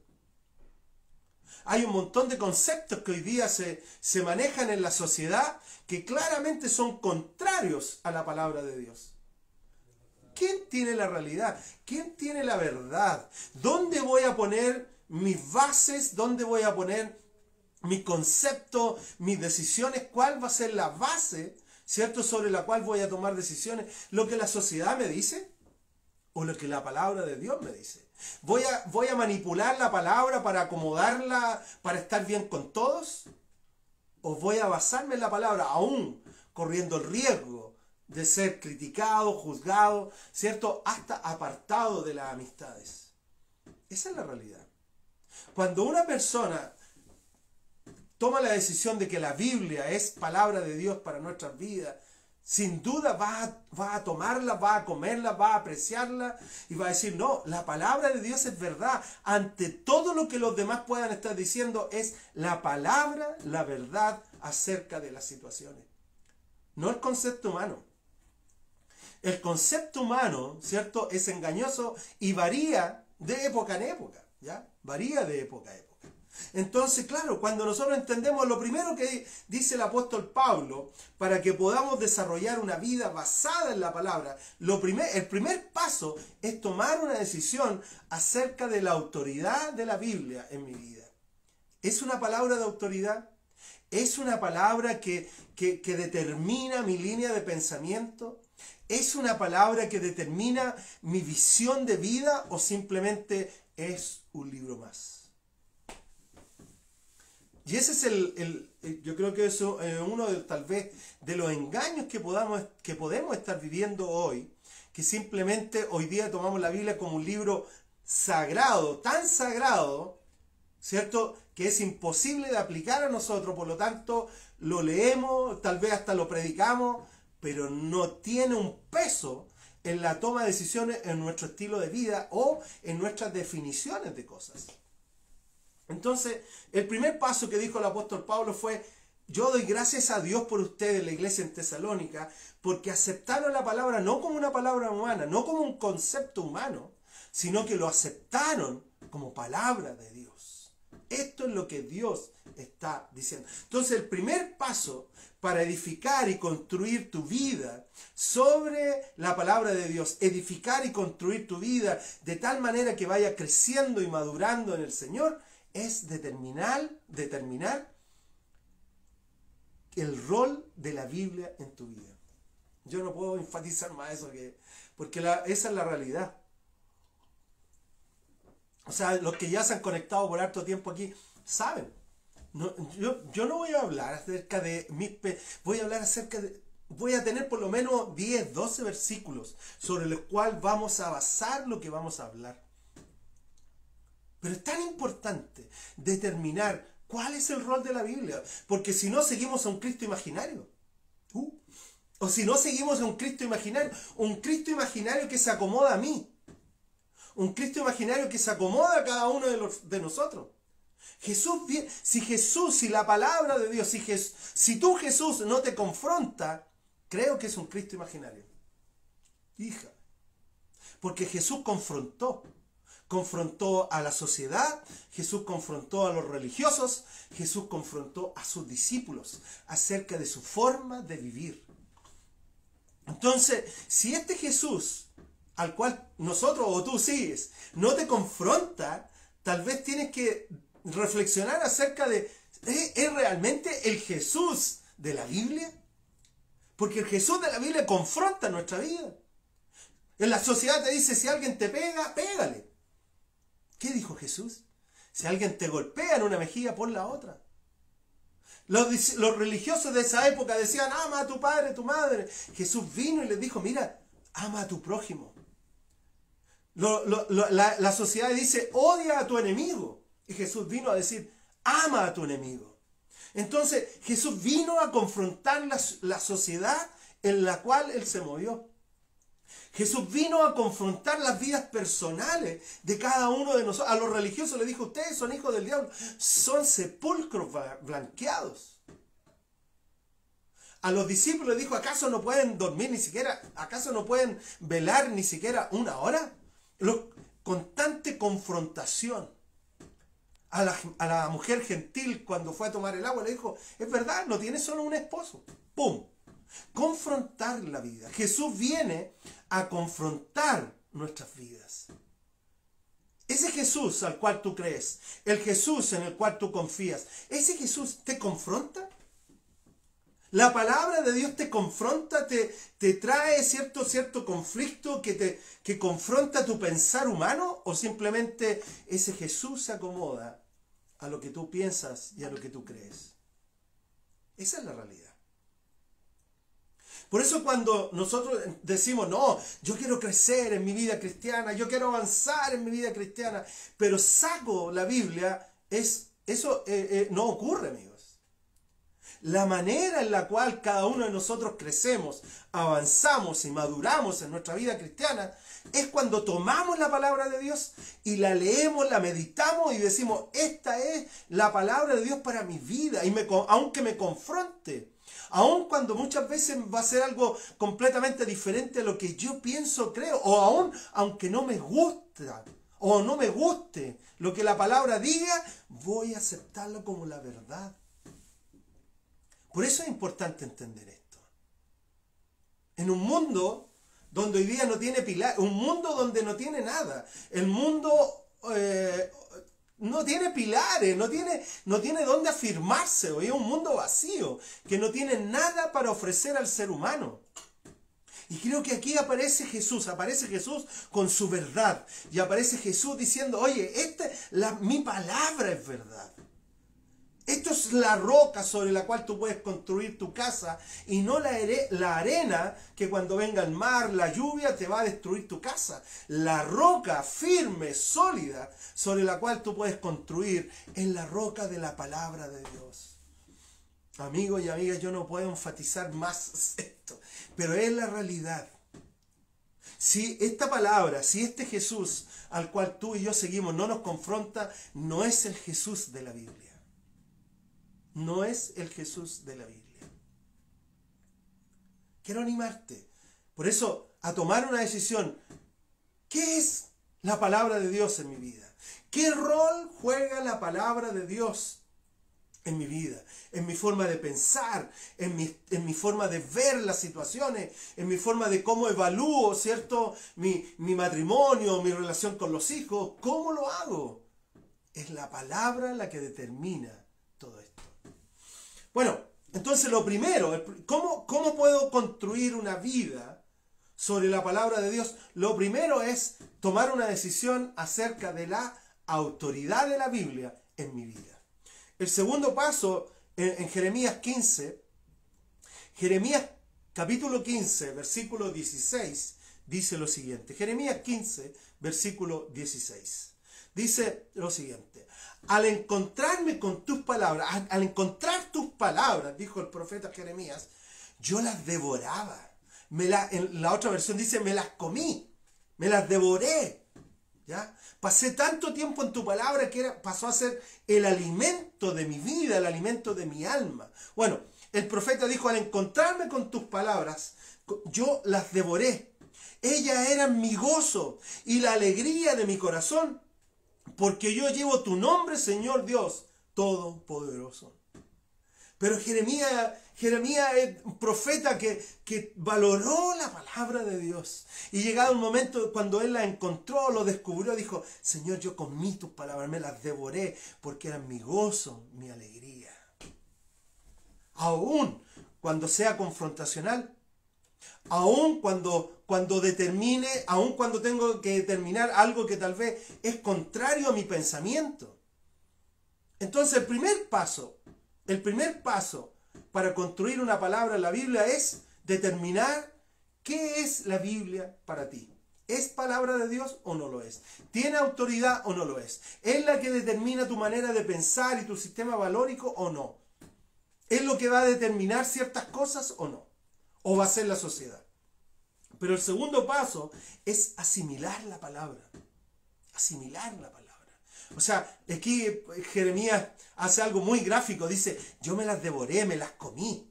Hay un montón de conceptos que hoy día se manejan en la sociedad que claramente son contrarios a la palabra de Dios. ¿Quién tiene la realidad? ¿Quién tiene la verdad? ¿Dónde voy a poner mis bases? ¿Dónde voy a poner mi concepto, mis decisiones? ¿Cuál va a ser la base, cierto, sobre la cual voy a tomar decisiones? ¿Lo que la sociedad me dice o lo que la palabra de Dios me dice? ¿Voy a manipular la palabra para acomodarla, para estar bien con todos? ¿O voy a basarme en la palabra, aún corriendo el riesgo de ser criticado, juzgado, cierto, hasta apartado de las amistades? Esa es la realidad. Cuando una persona toma la decisión de que la Biblia es palabra de Dios para nuestras vidas, sin duda va a tomarla, va a comerla, va a apreciarla y va a decir, no, la palabra de Dios es verdad. Ante todo lo que los demás puedan estar diciendo, es la palabra, la verdad acerca de las situaciones. No el concepto humano. El concepto humano, ¿cierto?, es engañoso y varía de época en época, ¿ya? Varía de época a época. Entonces, claro, cuando nosotros entendemos lo primero que dice el apóstol Pablo, para que podamos desarrollar una vida basada en la palabra, el primer paso es tomar una decisión acerca de la autoridad de la Biblia en mi vida. ¿Es una palabra de autoridad? ¿Es una palabra que determina mi línea de pensamiento? ¿Es una palabra que determina mi visión de vida o simplemente es un libro más? Y ese es yo creo que eso es uno tal vez de los engaños que podemos estar viviendo hoy, que simplemente hoy día tomamos la Biblia como un libro sagrado, tan sagrado, ¿cierto?, que es imposible de aplicar a nosotros, por lo tanto lo leemos, tal vez hasta lo predicamos, pero no tiene un peso en la toma de decisiones, en nuestro estilo de vida o en nuestras definiciones de cosas. Entonces, el primer paso que dijo el apóstol Pablo fue: yo doy gracias a Dios por ustedes, la iglesia en Tesalónica, porque aceptaron la palabra no como una palabra humana, no como un concepto humano, sino que lo aceptaron como palabra de Dios. Esto es lo que Dios está diciendo. Entonces, el primer paso para edificar y construir tu vida sobre la palabra de Dios, edificar y construir tu vida de tal manera que vaya creciendo y madurando en el Señor, es determinar el rol de la Biblia en tu vida. Yo no puedo enfatizar más eso, porque esa es la realidad. O sea, los que ya se han conectado por harto tiempo aquí, saben. No, yo no voy a hablar acerca de voy a hablar acerca de... Voy a tener por lo menos 10, 12 versículos sobre los cuales vamos a basar lo que vamos a hablar. Pero es tan importante determinar cuál es el rol de la Biblia, porque si no seguimos a un Cristo imaginario. O si no seguimos a un Cristo imaginario que se acomoda a mí. Un Cristo imaginario que se acomoda a cada uno de nosotros. Si la palabra de Dios, si tú Jesús no te confronta, creo que es un Cristo imaginario. Hija. Porque Jesús confrontó a la sociedad, Jesús confrontó a los religiosos, Jesús confrontó a sus discípulos acerca de su forma de vivir. Entonces, si este Jesús al cual nosotros o tú sigues no te confronta, tal vez tienes que reflexionar acerca de, ¿es realmente el Jesús de la Biblia? Porque el Jesús de la Biblia confronta nuestra vida. En la sociedad te dice, si alguien te pega, pégale. ¿Qué dijo Jesús? Si alguien te golpea en una mejilla, pon la otra. Los religiosos de esa época decían, ama a tu padre, a tu madre. Jesús vino y les dijo, mira, ama a tu prójimo. La sociedad dice, odia a tu enemigo. Y Jesús vino a decir, ama a tu enemigo. Entonces, Jesús vino a confrontar la sociedad en la cual Él se movió. Jesús vino a confrontar las vidas personales de cada uno de nosotros. A los religiosos les dijo, ustedes son hijos del diablo, son sepulcros blanqueados. A los discípulos les dijo, ¿acaso no pueden dormir ni siquiera? ¿Acaso no pueden velar ni siquiera una hora? Constante confrontación. A la mujer gentil, cuando fue a tomar el agua, le dijo, es verdad, no tienes solo un esposo. ¡Pum! Confrontar la vida. Jesús viene a confrontar nuestras vidas. Ese Jesús al cual tú crees, el Jesús en el cual tú confías, ¿ese Jesús te confronta? La palabra de Dios te confronta, te trae cierto conflicto que confronta tu pensar humano, o simplemente ese Jesús se acomoda a lo que tú piensas y a lo que tú crees. Esa es la realidad. Por eso cuando nosotros decimos, no, yo quiero crecer en mi vida cristiana, yo quiero avanzar en mi vida cristiana, pero saco la Biblia, eso no ocurre, amigos. La manera en la cual cada uno de nosotros crecemos, avanzamos y maduramos en nuestra vida cristiana, es cuando tomamos la palabra de Dios y la leemos, la meditamos y decimos, esta es la palabra de Dios para mi vida, y aunque me confronte, aun cuando muchas veces va a ser algo completamente diferente a lo que yo pienso, creo, o aunque no me gusta o no me guste lo que la palabra diga, voy a aceptarlo como la verdad. Por eso es importante entender esto. En un mundo donde hoy día no tiene pilar, un mundo donde no tiene nada, el mundo no tiene pilares, no tiene dónde afirmarse, hoy es un mundo vacío, que no tiene nada para ofrecer al ser humano. Y creo que aquí aparece Jesús con su verdad, y aparece Jesús diciendo, oye, mi palabra es verdad. Esto es la roca sobre la cual tú puedes construir tu casa, y no la arena que cuando venga el mar, la lluvia, te va a destruir tu casa. La roca firme, sólida, sobre la cual tú puedes construir, es la roca de la palabra de Dios. Amigos y amigas, yo no puedo enfatizar más esto, pero es la realidad. Si esta palabra, si este Jesús al cual tú y yo seguimos no nos confronta, no es el Jesús de la Biblia. No es el Jesús de la Biblia. Quiero animarte, por eso, a tomar una decisión. ¿Qué es la palabra de Dios en mi vida? ¿Qué rol juega la palabra de Dios en mi vida? En mi forma de pensar, en mi forma de ver las situaciones, en mi forma de cómo evalúo, ¿cierto? Mi matrimonio, mi relación con los hijos. ¿Cómo lo hago? Es la palabra la que determina todo esto. Bueno, entonces lo primero, ¿cómo puedo construir una vida sobre la palabra de Dios? Lo primero es tomar una decisión acerca de la autoridad de la Biblia en mi vida. El segundo paso en Jeremías 15, Jeremías capítulo 15, versículo 16, dice lo siguiente. Jeremías 15, versículo 16. Dice lo siguiente. Al encontrarme con tus palabras, al encontrar tus palabras, dijo el profeta Jeremías, yo las devoraba. En la otra versión dice, me las comí, me las devoré. ¿Ya? Pasé tanto tiempo en tu palabra que pasó a ser el alimento de mi vida, el alimento de mi alma. Bueno, el profeta dijo, al encontrarme con tus palabras, yo las devoré. Ellas eran mi gozo y la alegría de mi corazón, porque yo llevo tu nombre, Señor Dios Todopoderoso. Pero Jeremías es un profeta que valoró la palabra de Dios. Y llegado un momento cuando él la encontró, lo descubrió, dijo, Señor, yo comí tus palabras, me las devoré, porque eran mi gozo, mi alegría. Aún cuando sea confrontacional, aún cuando determine, aún cuando tengo que determinar algo que tal vez es contrario a mi pensamiento. Entonces el primer paso para construir una palabra en la Biblia es determinar qué es la Biblia para ti. ¿Es palabra de Dios o no lo es? ¿Tiene autoridad o no lo es? ¿Es la que determina tu manera de pensar y tu sistema valórico o no? ¿Es lo que va a determinar ciertas cosas o no? ¿O va a ser la sociedad? Pero el segundo paso es asimilar la palabra. Asimilar la palabra. O sea, aquí Jeremías hace algo muy gráfico. Dice, yo me las devoré, me las comí.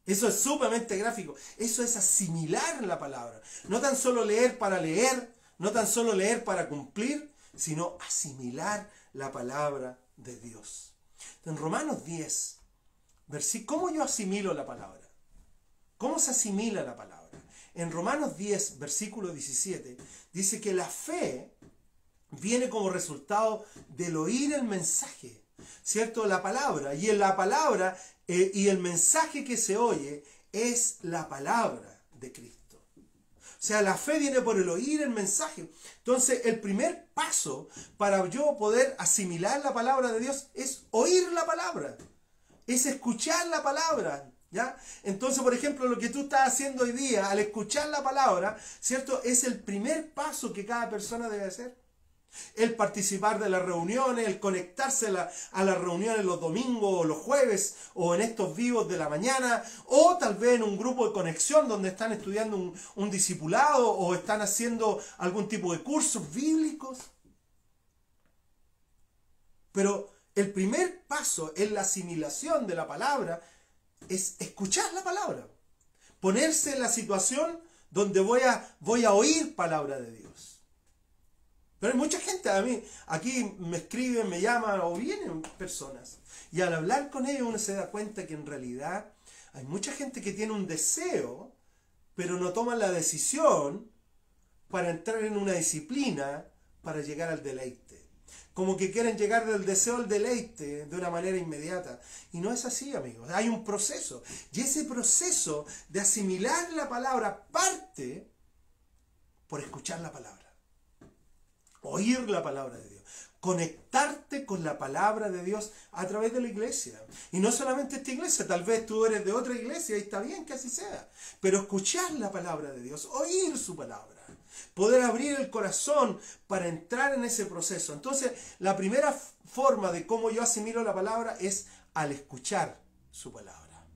Eso es sumamente gráfico. Eso es asimilar la palabra. No tan solo leer para leer, no tan solo leer para cumplir, sino asimilar la palabra de Dios. En Romanos 10, ¿cómo yo asimilo la palabra? ¿Cómo se asimila la palabra? En Romanos 10, versículo 17, dice que la fe viene como resultado del oír el mensaje, ¿cierto? La palabra. Y en la palabra y el mensaje que se oye es la palabra de Cristo. O sea, la fe viene por el oír el mensaje. Entonces, el primer paso para yo poder asimilar la palabra de Dios es oír la palabra. Es escuchar la palabra. ¿Ya? Entonces, por ejemplo, lo que tú estás haciendo hoy día, al escuchar la palabra, ¿cierto? Es el primer paso que cada persona debe hacer. El participar de las reuniones, el conectarse a las reuniones los domingos o los jueves o en estos vivos de la mañana, o tal vez en un grupo de conexión donde están estudiando un discipulado o están haciendo algún tipo de cursos bíblicos. Pero el primer paso en la asimilación de la palabra es escuchar la palabra, ponerse en la situación donde voy a oír palabra de Dios. Pero hay mucha gente, a mí, aquí me escriben, me llaman o vienen personas, y al hablar con ellos uno se da cuenta que en realidad hay mucha gente que tiene un deseo, pero no toma la decisión para entrar en una disciplina para llegar al deleite. Como que quieren llegar del deseo al deleite de una manera inmediata. Y no es así, amigos. Hay un proceso. Y ese proceso de asimilar la palabra parte por escuchar la palabra. Oír la palabra de Dios. Conectarte con la palabra de Dios a través de la iglesia. Y no solamente esta iglesia. Tal vez tú eres de otra iglesia y está bien que así sea. Pero escuchar la palabra de Dios. Oír su palabra. Poder abrir el corazón para entrar en ese proceso. Entonces, la primera forma de cómo yo asimilo la palabra es al escuchar su palabra.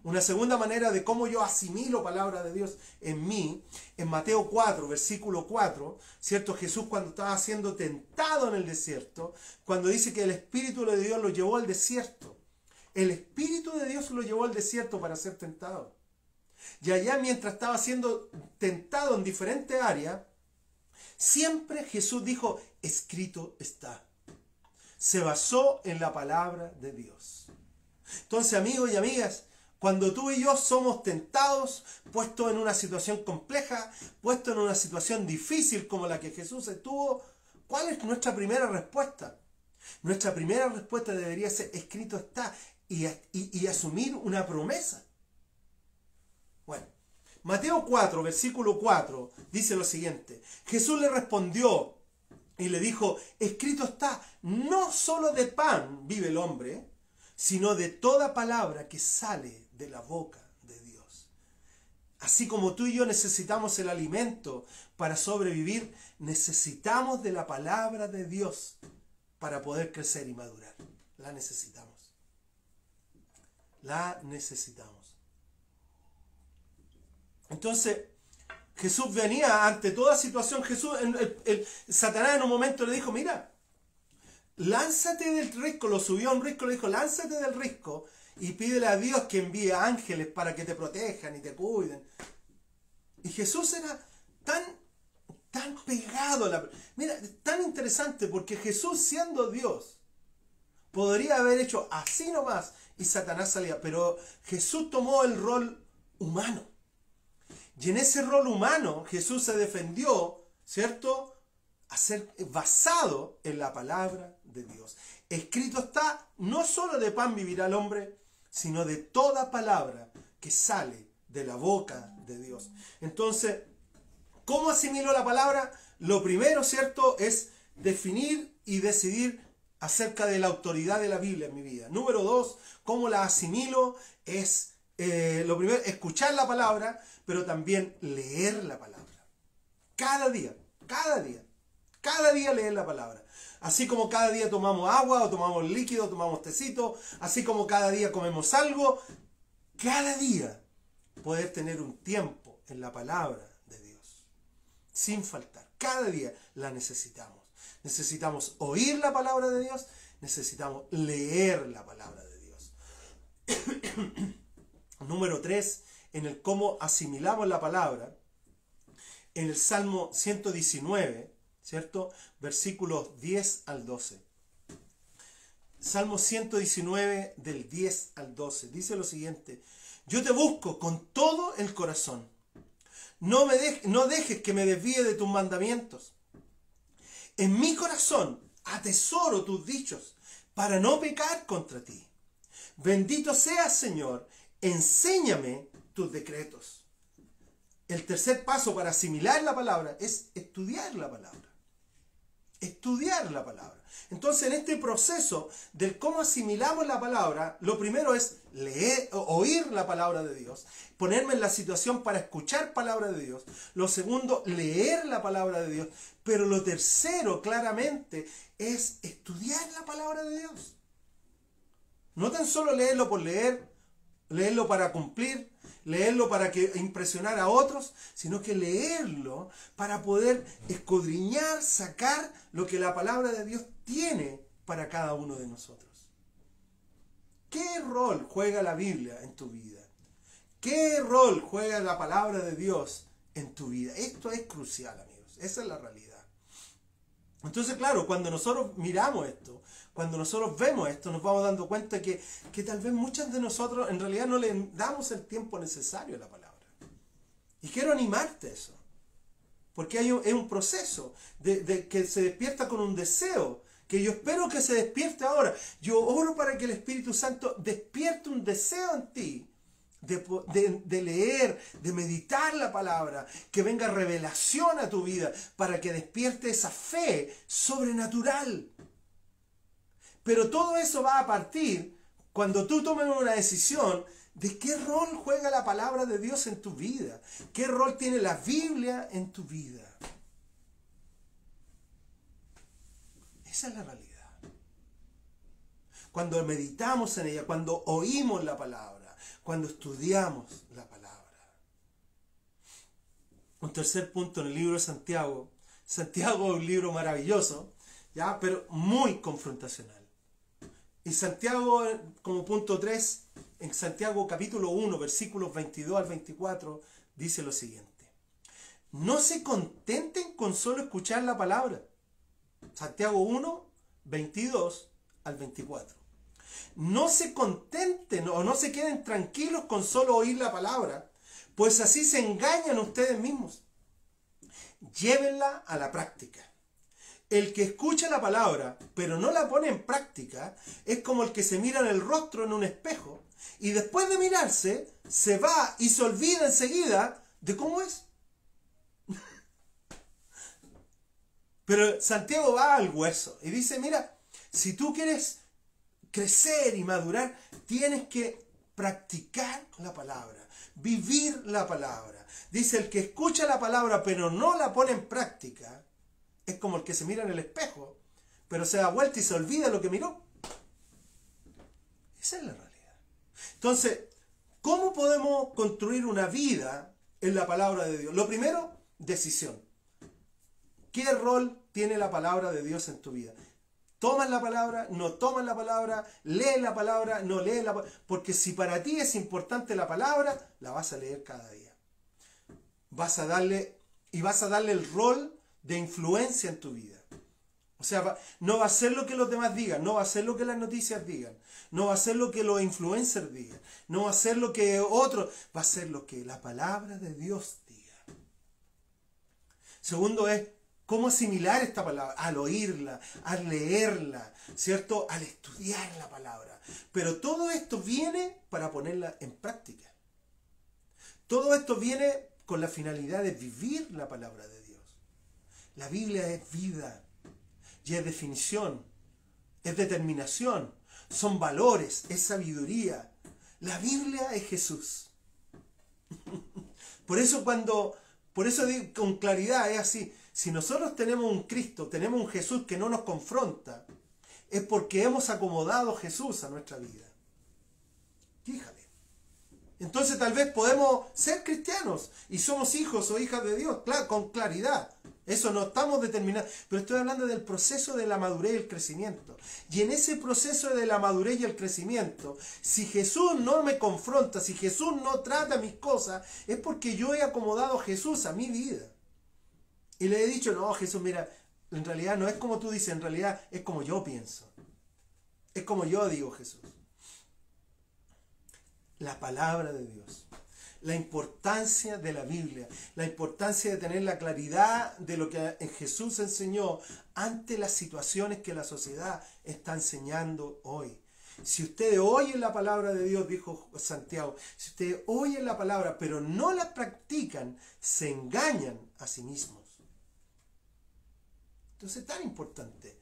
Una segunda manera de cómo yo asimilo palabra de Dios en mí, en Mateo 4, versículo 4, ¿cierto? Jesús cuando estaba siendo tentado en el desierto, cuando dice que el Espíritu de Dios lo llevó al desierto. El Espíritu de Dios lo llevó al desierto para ser tentado. Y allá mientras estaba siendo tentado en diferentes áreas, siempre Jesús dijo, escrito está. Se basó en la palabra de Dios. Entonces, amigos y amigas, cuando tú y yo somos tentados, puestos en una situación compleja, puestos en una situación difícil como la que Jesús estuvo, ¿cuál es nuestra primera respuesta? Nuestra primera respuesta debería ser, escrito está, y asumir una promesa. Bueno, Mateo 4, versículo 4, dice lo siguiente. Jesús le respondió, Y le dijo, escrito está, no solo de pan vive el hombre, sino de toda palabra que sale de la boca de Dios. Así como tú y yo necesitamos el alimento para sobrevivir, necesitamos de la palabra de Dios para poder crecer y madurar. La necesitamos. La necesitamos. Entonces, Jesús venía ante toda situación. Satanás en un momento le dijo, mira, lánzate del risco, lo subió a un risco, le dijo, lánzate del risco y pídele a Dios que envíe ángeles para que te protejan y te cuiden. Y Jesús era tan pegado a la... Mira, tan interesante porque Jesús, siendo Dios, podría haber hecho así nomás y Satanás salía, pero Jesús tomó el rol humano. Y en ese rol humano Jesús se defendió, ¿cierto? A ser basado en la palabra de Dios. Escrito está, no solo de pan vivirá el hombre, sino de toda palabra que sale de la boca de Dios. Entonces, ¿cómo asimilo la palabra? Lo primero, ¿cierto?, es definir y decidir acerca de la autoridad de la Biblia en mi vida. Número 2, ¿cómo la asimilo? Es, lo primero, escuchar la palabra, pero también leer la palabra. Cada día leer la palabra. Así como cada día tomamos agua, o tomamos líquido, o tomamos tecito, así como cada día comemos algo, cada día poder tener un tiempo en la palabra de Dios. Sin faltar. Cada día la necesitamos. Necesitamos oír la palabra de Dios, necesitamos leer la palabra de Dios. Número 3, en el cómo asimilamos la palabra, en el Salmo 119, ¿cierto? Versículos 10 al 12. Salmo 119 del 10 al 12. Dice lo siguiente: yo te busco con todo el corazón. No dejes que me desvíe de tus mandamientos. En mi corazón atesoro tus dichos para no pecar contra ti. Bendito seas, Señor, enséñame tus decretos. El tercer paso para asimilar la palabra es estudiar la palabra. Estudiar la palabra. Entonces, en este proceso del cómo asimilamos la palabra, lo primero es leer, oír la palabra de Dios, ponerme en la situación para escuchar palabra de Dios. Lo segundo, leer la palabra de Dios. Pero lo tercero, claramente, es estudiar la palabra de Dios. No tan solo leerlo por leer, leerlo para cumplir, leerlo para impresionar a otros, sino que leerlo para poder escudriñar, sacar lo que la palabra de Dios tiene para cada uno de nosotros. ¿Qué rol juega la Biblia en tu vida? ¿Qué rol juega la palabra de Dios en tu vida? Esto es crucial, amigos. Esa es la realidad. Entonces, claro, cuando nosotros miramos esto, cuando nosotros vemos esto, nos vamos dando cuenta que tal vez muchos de nosotros en realidad no le damos el tiempo necesario a la palabra. Y quiero animarte a eso. Porque es un proceso de que se despierta con un deseo, que yo espero que se despierte ahora. Yo oro para que el Espíritu Santo despierte un deseo en ti de leer, de meditar la palabra, que venga revelación a tu vida para que despierte esa fe sobrenatural. Pero todo eso va a partir cuando tú tomes una decisión de qué rol juega la palabra de Dios en tu vida, qué rol tiene la Biblia en tu vida. Esa es la realidad. Cuando meditamos en ella, cuando oímos la palabra, cuando estudiamos la palabra. Un tercer punto en el libro de Santiago. Santiago es un libro maravilloso, ¿ya? Pero muy confrontacional. Y Santiago, como punto 3, en Santiago capítulo 1, versículos 22 al 24, dice lo siguiente: no se contenten con solo escuchar la palabra. Santiago 1, 22 al 24. No se contenten o no se queden tranquilos con solo oír la palabra, pues así se engañan ustedes mismos. Llévenla a la práctica. El que escucha la palabra, pero no la pone en práctica, es como el que se mira en el rostro en un espejo y después de mirarse, se va y se olvida enseguida de cómo es. Pero Santiago va al hueso y dice, mira, si tú quieres crecer y madurar, tienes que practicar la palabra, vivir la palabra. Dice, el que escucha la palabra pero no la pone en práctica, es como el que se mira en el espejo, pero se da vuelta y se olvida lo que miró. Esa es la realidad. Entonces, ¿cómo podemos construir una vida en la palabra de Dios? Lo primero, decisión. ¿Qué rol tiene la palabra de Dios en tu vida? ¿Tomas la palabra? ¿No tomas la palabra? ¿Lees la palabra? ¿No lees la palabra? Porque si para ti es importante la palabra, la vas a leer cada día. Vas a darle el rol de influencia en tu vida. O sea, no va a ser lo que los demás digan, no va a ser lo que las noticias digan, no va a ser lo que los influencers digan, no va a ser lo que otros, va a ser lo que la palabra de Dios diga. Segundo es, ¿cómo asimilar esta palabra? Al oírla, al leerla, ¿cierto? Al estudiar la palabra. Pero todo esto viene para ponerla en práctica. Todo esto viene con la finalidad de vivir la palabra de Dios. La Biblia es vida, y es definición, es determinación, son valores, es sabiduría. La Biblia es Jesús. Por eso digo con claridad, es así. Si nosotros tenemos un Cristo, tenemos un Jesús que no nos confronta, es porque hemos acomodado Jesús a nuestra vida. Fíjate. Entonces tal vez podemos ser cristianos y somos hijos o hijas de Dios, claro, con claridad. Eso no estamos determinados. Pero estoy hablando del proceso de la madurez y el crecimiento. Y en ese proceso de la madurez y el crecimiento, si Jesús no me confronta, si Jesús no trata mis cosas, es porque yo he acomodado a Jesús a mi vida. Y le he dicho, no, Jesús, mira, en realidad no es como tú dices, en realidad es como yo pienso. Es como yo digo, Jesús. La palabra de Dios. La importancia de la Biblia. La importancia de tener la claridad de lo que Jesús enseñó ante las situaciones que la sociedad está enseñando hoy. Si ustedes oyen la palabra de Dios, dijo Santiago, si ustedes oyen la palabra pero no la practican, se engañan a sí mismos. Entonces es tan importante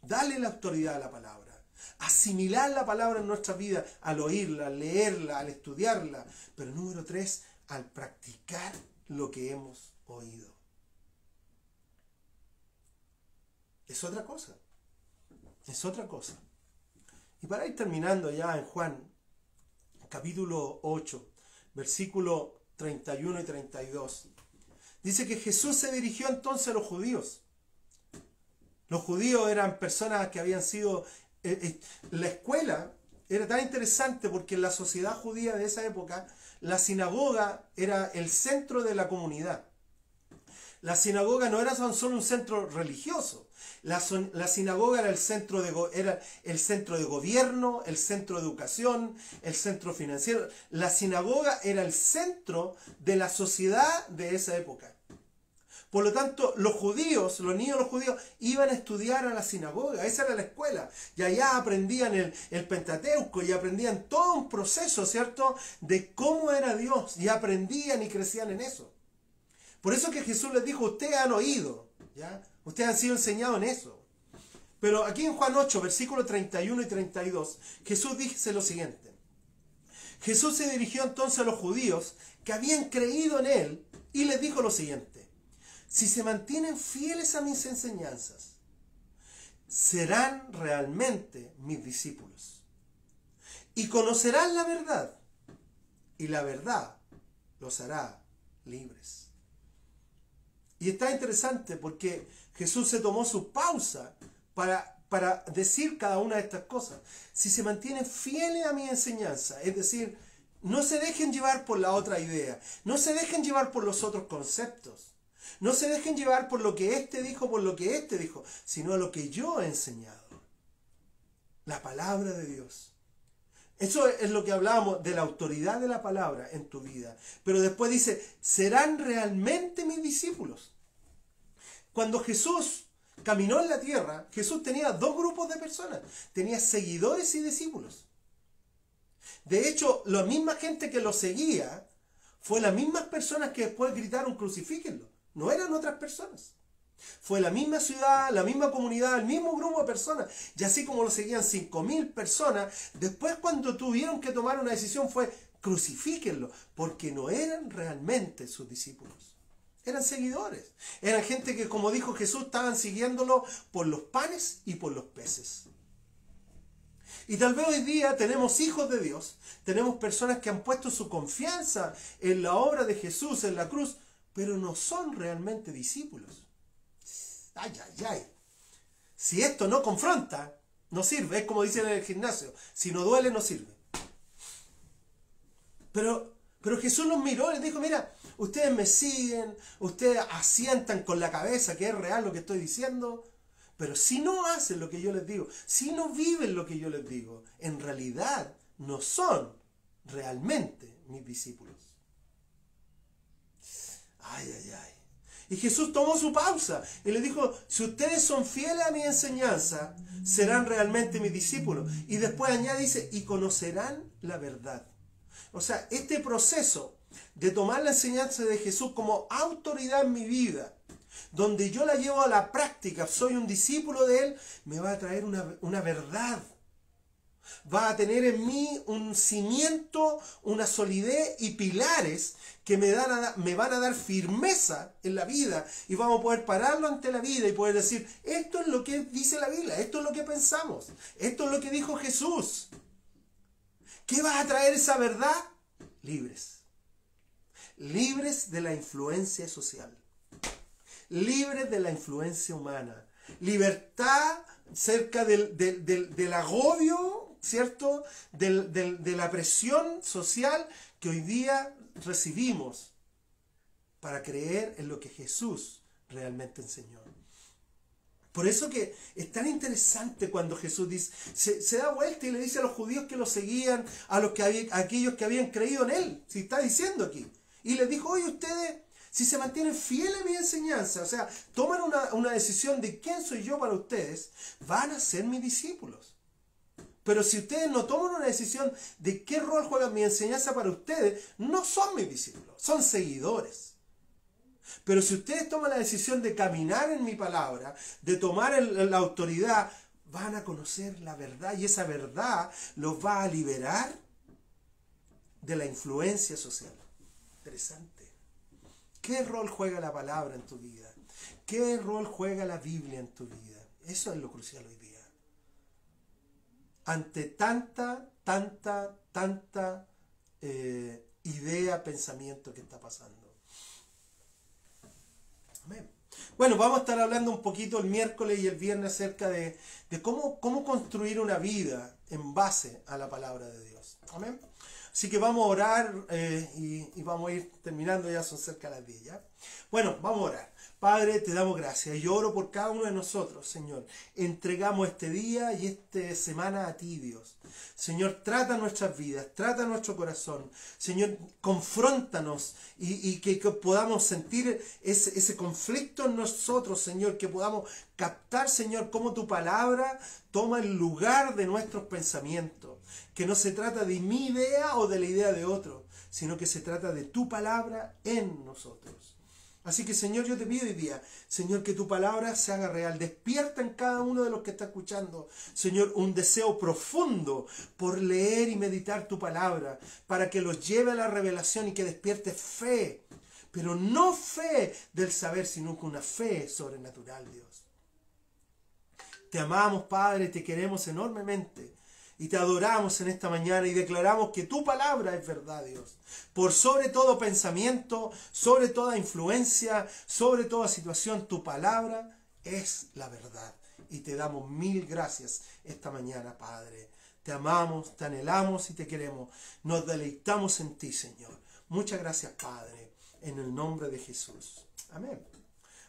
darle la autoridad a la palabra, asimilar la palabra en nuestra vida al oírla, al leerla, al estudiarla, pero número 3, al practicar lo que hemos oído. Es otra cosa, es otra cosa. Y para ir terminando ya en Juan, capítulo 8, versículo 31 y 32, dice que Jesús se dirigió entonces a los judíos. Los judíos eran personas que habían sido... la escuela era tan interesante porque en la sociedad judía de esa época, la sinagoga era el centro de la comunidad. La sinagoga no era solo un centro religioso. La sinagoga era el centro de gobierno, el centro de educación, el centro financiero. La sinagoga era el centro de la sociedad de esa época. Por lo tanto, los niños judíos, iban a estudiar a la sinagoga. Esa era la escuela. Y allá aprendían el Pentateuco y aprendían todo un proceso, ¿cierto?, de cómo era Dios. Y aprendían y crecían en eso. Por eso que Jesús les dijo, ustedes han oído, ¿ya? Ustedes han sido enseñados en eso. Pero aquí en Juan 8, versículos 31 y 32, Jesús dice lo siguiente. Jesús se dirigió entonces a los judíos que habían creído en él y les dijo lo siguiente. Si se mantienen fieles a mis enseñanzas, serán realmente mis discípulos. Y conocerán la verdad, y la verdad los hará libres. Y está interesante porque Jesús se tomó su pausa para decir cada una de estas cosas. Si se mantienen fieles a mi enseñanza, es decir, no se dejen llevar por la otra idea, no se dejen llevar por los otros conceptos, no se dejen llevar por lo que éste dijo, por lo que éste dijo, sino lo que yo he enseñado. La palabra de Dios. Eso es lo que hablábamos de la autoridad de la palabra en tu vida. Pero después dice, serán realmente mis discípulos. Cuando Jesús caminó en la tierra, Jesús tenía dos grupos de personas. Tenía seguidores y discípulos. De hecho, la misma gente que lo seguía fue las mismas personas que después gritaron crucifíquenlo. No eran otras personas. Fue la misma ciudad, la misma comunidad, el mismo grupo de personas. Y así como lo seguían 5.000 personas, después cuando tuvieron que tomar una decisión fue crucifíquenlo, porque no eran realmente sus discípulos. Eran seguidores. Eran gente que, como dijo Jesús, estaban siguiéndolo por los panes y por los peces. Y tal vez hoy día tenemos hijos de Dios, tenemos personas que han puesto su confianza en la obra de Jesús, en la cruz, pero no son realmente discípulos. Ay, ay, ay. Si esto no confronta, no sirve. Es como dicen en el gimnasio, si no duele, no sirve. Pero Jesús los miró y les dijo, mira, ustedes me siguen, ustedes asientan con la cabeza que es real lo que estoy diciendo, pero si no hacen lo que yo les digo, si no viven lo que yo les digo, en realidad no son realmente mis discípulos. Ay, ay, ay. Y Jesús tomó su pausa y le dijo, si ustedes son fieles a mi enseñanza, serán realmente mis discípulos. Y después añade, dice, y conocerán la verdad. O sea, este proceso de tomar la enseñanza de Jesús como autoridad en mi vida, donde yo la llevo a la práctica, soy un discípulo de Él, me va a traer una verdad. Va a tener en mí un cimiento, una solidez y pilares que me van a dar firmeza en la vida y vamos a poder pararlo ante la vida y poder decir, esto es lo que dice la Biblia, esto es lo que pensamos, esto es lo que dijo Jesús. ¿Qué va a traer esa verdad? Libres. Libres de la influencia social. Libres de la influencia humana. Libertad cerca del agobio, ¿cierto? De la presión social que hoy día recibimos para creer en lo que Jesús realmente enseñó. Por eso que es tan interesante cuando Jesús dice, se da vuelta y le dice a los judíos que lo seguían, a aquellos que habían creído en Él, si está diciendo aquí. Y les dijo, oye, ustedes, si se mantienen fieles a mi enseñanza, o sea, toman una decisión de quién soy yo para ustedes, van a ser mis discípulos. Pero si ustedes no toman una decisión de qué rol juega mi enseñanza para ustedes, no son mis discípulos, son seguidores. Pero si ustedes toman la decisión de caminar en mi palabra, de tomar la autoridad, van a conocer la verdad y esa verdad los va a liberar de la influencia social. Interesante. ¿Qué rol juega la palabra en tu vida? ¿Qué rol juega la Biblia en tu vida? Eso es lo crucial hoy día. Ante tanta idea, pensamiento que está pasando. Amén. Bueno, vamos a estar hablando un poquito el miércoles y el viernes acerca de cómo construir una vida en base a la palabra de Dios. Amén. Así que vamos a orar y vamos a ir terminando, ya son cerca de las 10, ¿ya? Bueno, vamos a orar. Padre, te damos gracias y oro por cada uno de nosotros, Señor. Entregamos este día y esta semana a ti, Dios. Señor, trata nuestras vidas, trata nuestro corazón. Señor, confróntanos y que podamos sentir ese conflicto en nosotros, Señor. Que podamos captar, Señor, cómo tu palabra toma el lugar de nuestros pensamientos. Que no se trata de mi idea o de la idea de otro, sino que se trata de tu palabra en nosotros. Así que, Señor, yo te pido hoy día, Señor, que tu palabra se haga real. Despierta en cada uno de los que está escuchando, Señor, un deseo profundo por leer y meditar tu palabra, para que los lleve a la revelación y que despierte fe. Pero no fe del saber, sino que una fe sobrenatural, Dios. Te amamos, Padre, te queremos enormemente. Y te adoramos en esta mañana y declaramos que tu palabra es verdad, Dios. Por sobre todo pensamiento, sobre toda influencia, sobre toda situación, tu palabra es la verdad. Y te damos mil gracias esta mañana, Padre. Te amamos, te anhelamos y te queremos. Nos deleitamos en ti, Señor. Muchas gracias, Padre, en el nombre de Jesús. Amén.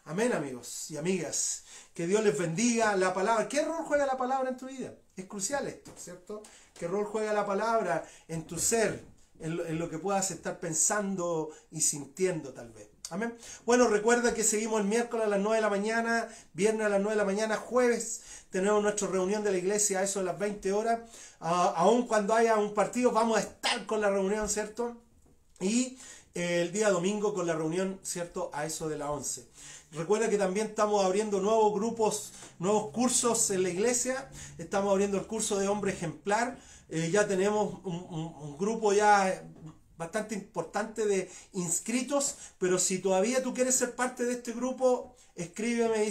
Amén, amigos y amigas. Que Dios les bendiga. La palabra. ¿Qué rol juega la palabra en tu vida? Es crucial esto, ¿cierto? ¿Qué rol juega la palabra en tu ser? En lo que puedas estar pensando y sintiendo tal vez. Amén. Bueno, recuerda que seguimos el miércoles a las 9 de la mañana, viernes a las 9 de la mañana, jueves tenemos nuestra reunión de la iglesia a eso de las 20 horas. Aun cuando haya un partido vamos a estar con la reunión, ¿cierto? Y el día domingo con la reunión, ¿cierto? A eso de las 11. Recuerda que también estamos abriendo nuevos grupos, nuevos cursos en la iglesia. Estamos abriendo el curso de hombre ejemplar. Ya tenemos un grupo ya bastante importante de inscritos, pero si todavía tú quieres ser parte de este grupo, escríbeme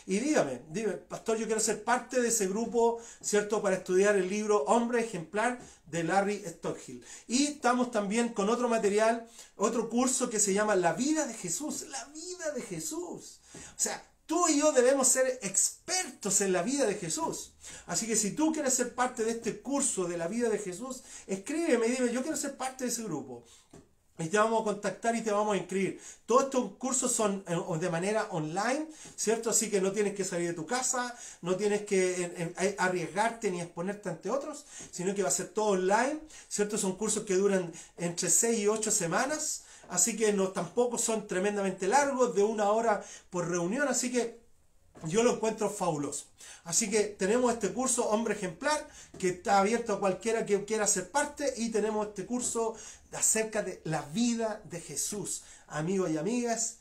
y dime, pastor, yo quiero ser parte de ese grupo, ¿cierto? Para estudiar el libro Hombre Ejemplar de Larry Stockhill. Y estamos también con otro material, otro curso que se llama La vida de Jesús, la vida de Jesús. O sea, tú y yo debemos ser expertos en la vida de Jesús. Así que si tú quieres ser parte de este curso de la vida de Jesús, escríbeme y dime, yo quiero ser parte de ese grupo. Y te vamos a contactar y te vamos a inscribir. Todos estos cursos son de manera online, ¿cierto? Así que no tienes que salir de tu casa, no tienes que arriesgarte ni exponerte ante otros, sino que va a ser todo online, ¿cierto? Son cursos que duran entre 6 y 8 semanas, así que no, tampoco son tremendamente largos, de 1 hora por reunión, así que yo lo encuentro fabuloso. Así que tenemos este curso Hombre Ejemplar, que está abierto a cualquiera que quiera ser parte, y tenemos este curso acerca de la vida de Jesús. Amigos y amigas,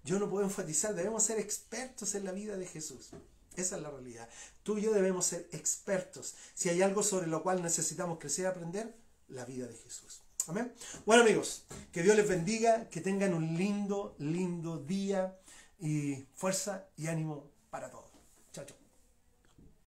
yo no puedo enfatizar, debemos ser expertos en la vida de Jesús. Esa es la realidad. Tú y yo debemos ser expertos. Si hay algo sobre lo cual necesitamos crecer y aprender, la vida de Jesús. Amén. Bueno, amigos, que Dios les bendiga, que tengan un lindo, lindo día, y fuerza y ánimo para todos. Chao, chao.